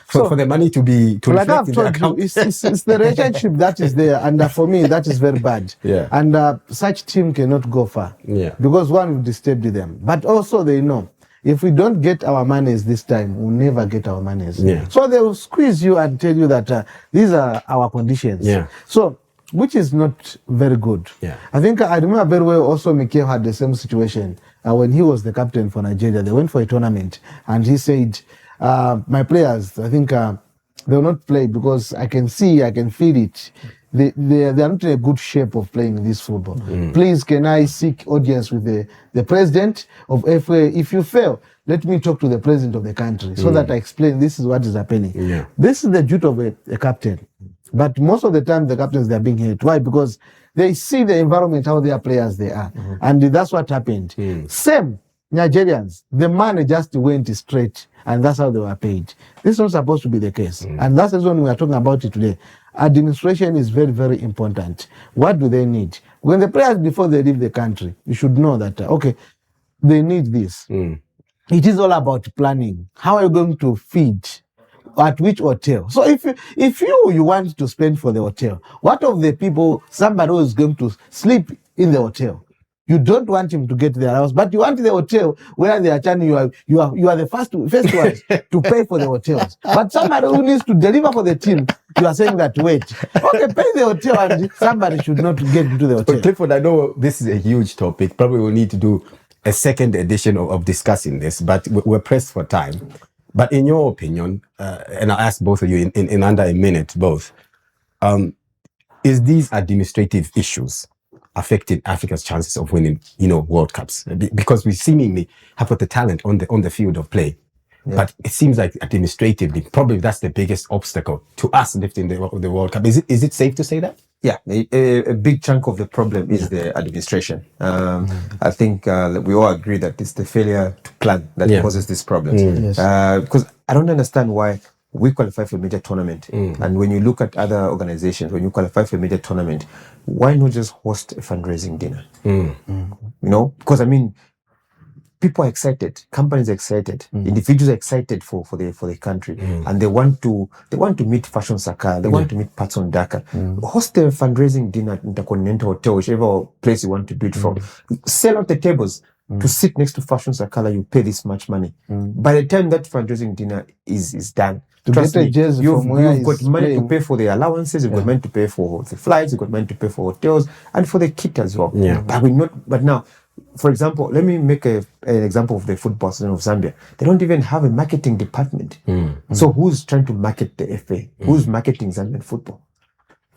for the money to like reflect I've in told their account. you, it's the relationship that is there, and for me that is very bad. Yeah. And such team cannot go far. Yeah. Because one will disturb them, but also they know if we don't get our monies this time, we'll never get our monies. Yeah. So they will squeeze you and tell you that these are our conditions. Yeah. So, which is not very good. Yeah. I think I remember very well also Mikel had the same situation when he was the captain for Nigeria. They went for a tournament and he said, my players, I think they will not play because I can feel it. They are not in a good shape of playing this football. Please, can I seek audience with the president of FA? If you fail, let me talk to the president of the country so that I explain this is what is happening. Yeah. This is the duty of a captain. But most of the time, the captains, they are being hit. Why? Because they see the environment, how their players they are. And that's what happened. Same Nigerians, the money just went straight and that's how they were paid. This is not supposed to be the case. And that's the reason we are talking about it today. Administration is very, very important. What do they need? When the players, before they leave the country, you should know that, okay, they need this. It is all about planning. How are you going to feed? At which hotel? So if you want to spend for the hotel, what of the people, somebody who is going to sleep in the hotel? You don't want him to get their house, but you want the hotel where they are telling you are the first ones to pay for the hotels. But somebody who needs to deliver for the team, you are saying that wait, okay, pay the hotel and somebody should not get into the hotel. But Clifford, I know this is a huge topic. Probably we'll need to do a second edition of discussing this, but we're pressed for time. But in your opinion, and I'll ask both of you in under a minute, both, is these administrative issues affecting Africa's chances of winning, World Cups? Because we seemingly have got the talent on the field of play, but it seems like administratively, probably that's the biggest obstacle to us lifting the World Cup. Is it safe to say that? Yeah, a big chunk of the problem is the administration. I think we all agree that it's the failure to plan that causes these problems. Because I don't understand why we qualify for a major tournament. And when you look at other organizations, when you qualify for a major tournament, why not just host a fundraising dinner? Because I mean, people are excited, companies are excited, individuals are excited for the country, and they want to meet Fashion Saka, they want to meet Patson Daka. Host a fundraising dinner at Intercontinental Hotel, whichever place you want to do it from. Sell out the tables to sit next to Fashion Sakala. You pay this much money. By the time that fundraising dinner is done, trust me, you've got money to pay for the allowances, you've got money to pay for the flights, you've got money to pay for hotels, and for the kit as well. But now, for example, let me make an example of the football season of Zambia. They don't even have a marketing department. So who's trying to market the FA? Who's marketing Zambian football?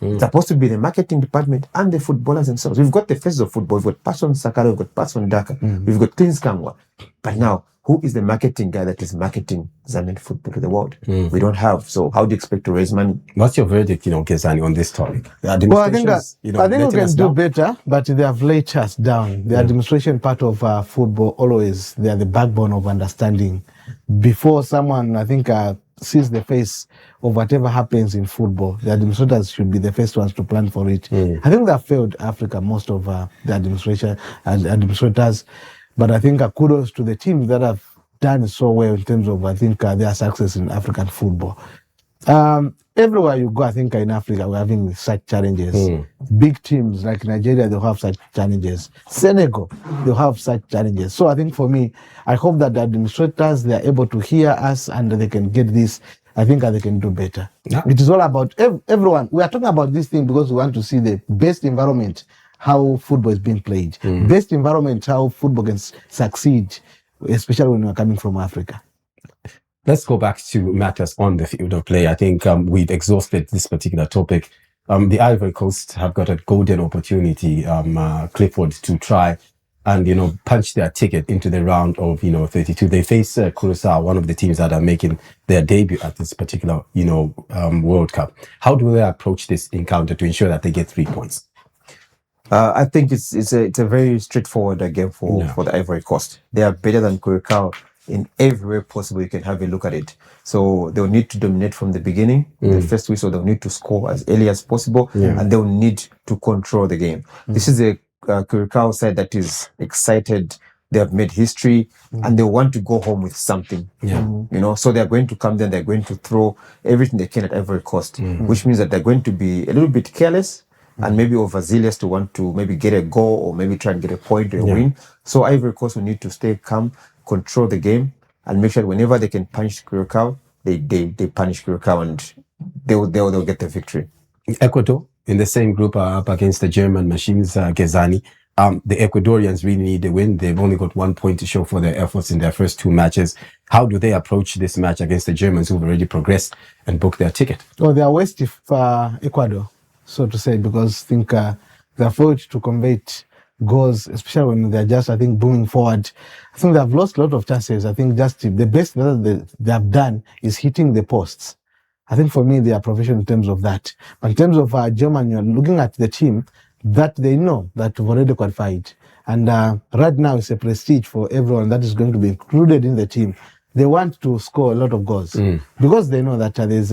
It's supposed to be the marketing department and the footballers themselves. We've got the faces of football. We've got Patson Sakala, we've got Patson Daka, we've got Cleans Kangwa. But now, who is the marketing guy that is marketing Zambian football to the world? We don't have. So how do you expect to raise money? What's your verdict, Gezani, on this topic? Well, I think we can do better, but they have let us down. The administration part of football, always, they are the backbone of understanding. Before someone, I think, sees the face of whatever happens in football, the administrators should be the first ones to plan for it. I think they have failed Africa, most of the administrators. But I think kudos to the teams that have done so well in terms of, I think, their success in African football. Everywhere you go, I think in Africa, we're having such challenges. Big teams like Nigeria, they'll have such challenges. Senegal, they'll have such challenges. So I think for me, I hope that the administrators, they are able to hear us and they can get this. I think they can do better. It is all about everyone. We are talking about this thing because we want to see the best environment, how football is being played. Best environment, how football can succeed, especially when we are coming from Africa. Let's go back to matters on the field of play. I think we've exhausted this particular topic. The Ivory Coast have got a golden opportunity, Clifford, to try and, punch their ticket into the round of, 32. They face Curaçao, one of the teams that are making their debut at this particular, World Cup. How do they approach this encounter to ensure that they get 3 points? I think it's a very straightforward game for the Ivory Coast. They are better than Curaçao in every way possible you can have a look at it. So they'll need to dominate from the beginning, the first whistle. They'll need to score as early as possible, and they'll need to control the game. This is a Curaçao side that is excited. They have made history, and they want to go home with something. So they're going to come there. They're going to throw everything they can at Ivory Coast, which means that they're going to be a little bit careless and maybe overzealous to want to maybe get a goal or maybe try and get a point or a win. So Ivory Coast will need to stay calm, control the game, and make sure whenever they can punish Curaçao, they punish Curaçao, and they'll get the victory. Ecuador in the same group are up against the German machines, Gezani. The Ecuadorians really need a win. They've only got 1 point to show for their efforts in their first 2 matches. How do they approach this match against the Germans who've already progressed and booked their ticket? Well, they are west of Ecuador, so to say, because I think they're forced to convert goals, especially when they're just, I think, booming forward. I think they've lost a lot of chances. I think just the best that they have done is hitting the posts. I think for me, they are professional in terms of that. But in terms of Germany, you're looking at the team that they know that have already qualified. And right now, it's a prestige for everyone that is going to be included in the team. They want to score a lot of goals because they know that there's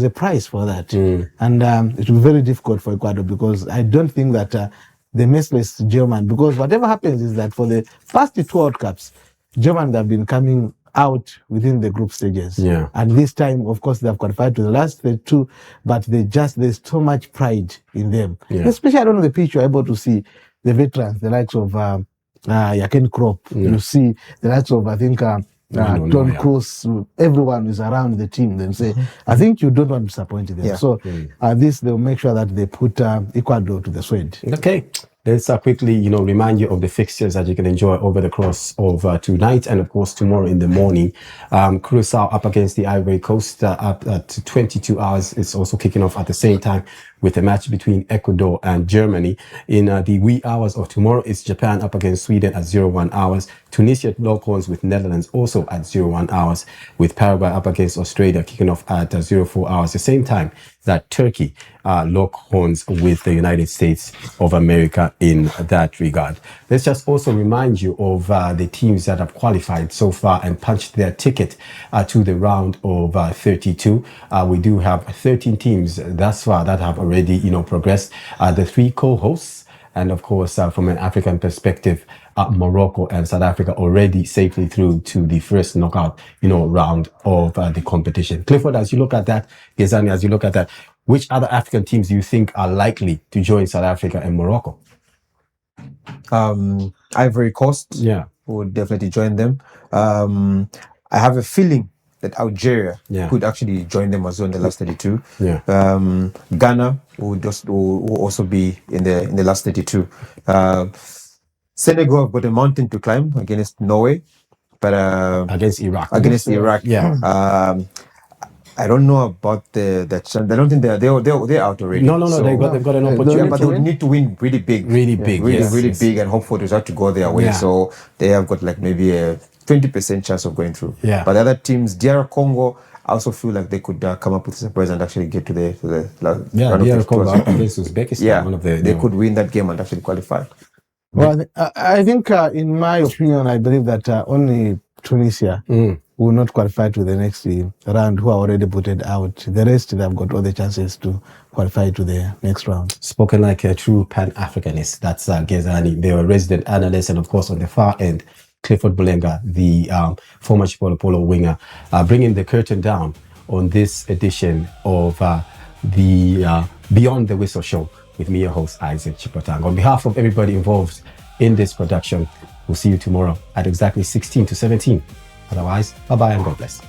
a prize for that. And it will be very difficult for Ecuador because I don't think that they merciless German, because whatever happens is that for the first 2 World Cups, Germans have been coming out within the group stages. And this time, of course, they have qualified to the last 2, but there's so much pride in them. Especially on the pitch, you're able to see the veterans, the likes of Yaken Krop. You see the likes of, I think, Tom Cruise. Everyone is around the team. Then say, I think you don't want to disappoint them. So this, they'll make sure that they put Ecuador to the sword. Okay. Let's quickly, remind you of the fixtures that you can enjoy over the course of tonight and, of course, tomorrow in the morning. Curaçao up against the Ivory Coast up at 22 hours. It's also kicking off at the same time with a match between Ecuador and Germany. In the wee hours of tomorrow, it's Japan up against Sweden at 01 hours. Tunisia Lockhorns with Netherlands also at 01 hours. With Paraguay up against Australia kicking off at 04 hours. The same time that Turkey Lockhorns with the United States of America in that regard. Let's just also remind you of the teams that have qualified so far and punched their ticket to the round of 32. We do have 13 teams thus far that have already, progressed. The 3 co-hosts, and of course, from an African perspective, Morocco and South Africa already safely through to the first knockout, round of the competition. Clifford, as you look at that, Gezani, as you look at that, which other African teams do you think are likely to join South Africa and Morocco? Ivory Coast would definitely join them. I have a feeling that Algeria could actually join them as well in the last 32. Ghana will also be in the last 32. Senegal have got a mountain to climb against Norway, but against Iraq. I don't know about that chance. I don't think they're out already. No. So, they've got an opportunity. But they would need to win really big, really big, and hope for the result to go their way. So they have got like maybe a 20% chance of going through. But the other teams, DR Congo, I also feel like they could come up with a surprise and actually get to the DR Congo against Uzbekistan. One of they could win that game and actually qualify. Well, I think, in my opinion, I believe that only Tunisia will not qualify to the next round, who are already booted out. The rest, they've got all the chances to qualify to the next round. Spoken like a true Pan-Africanist. That's Gezani. They were resident analyst, and of course, on the far end, Clifford Bulenga, the former Chipolo Polo winger, bringing the curtain down on this edition of the Beyond the Whistle show with me, your host, Isaac Chipotang. On behalf of everybody involved in this production, we'll see you tomorrow at exactly 16 to 17. Otherwise, bye-bye and God bless.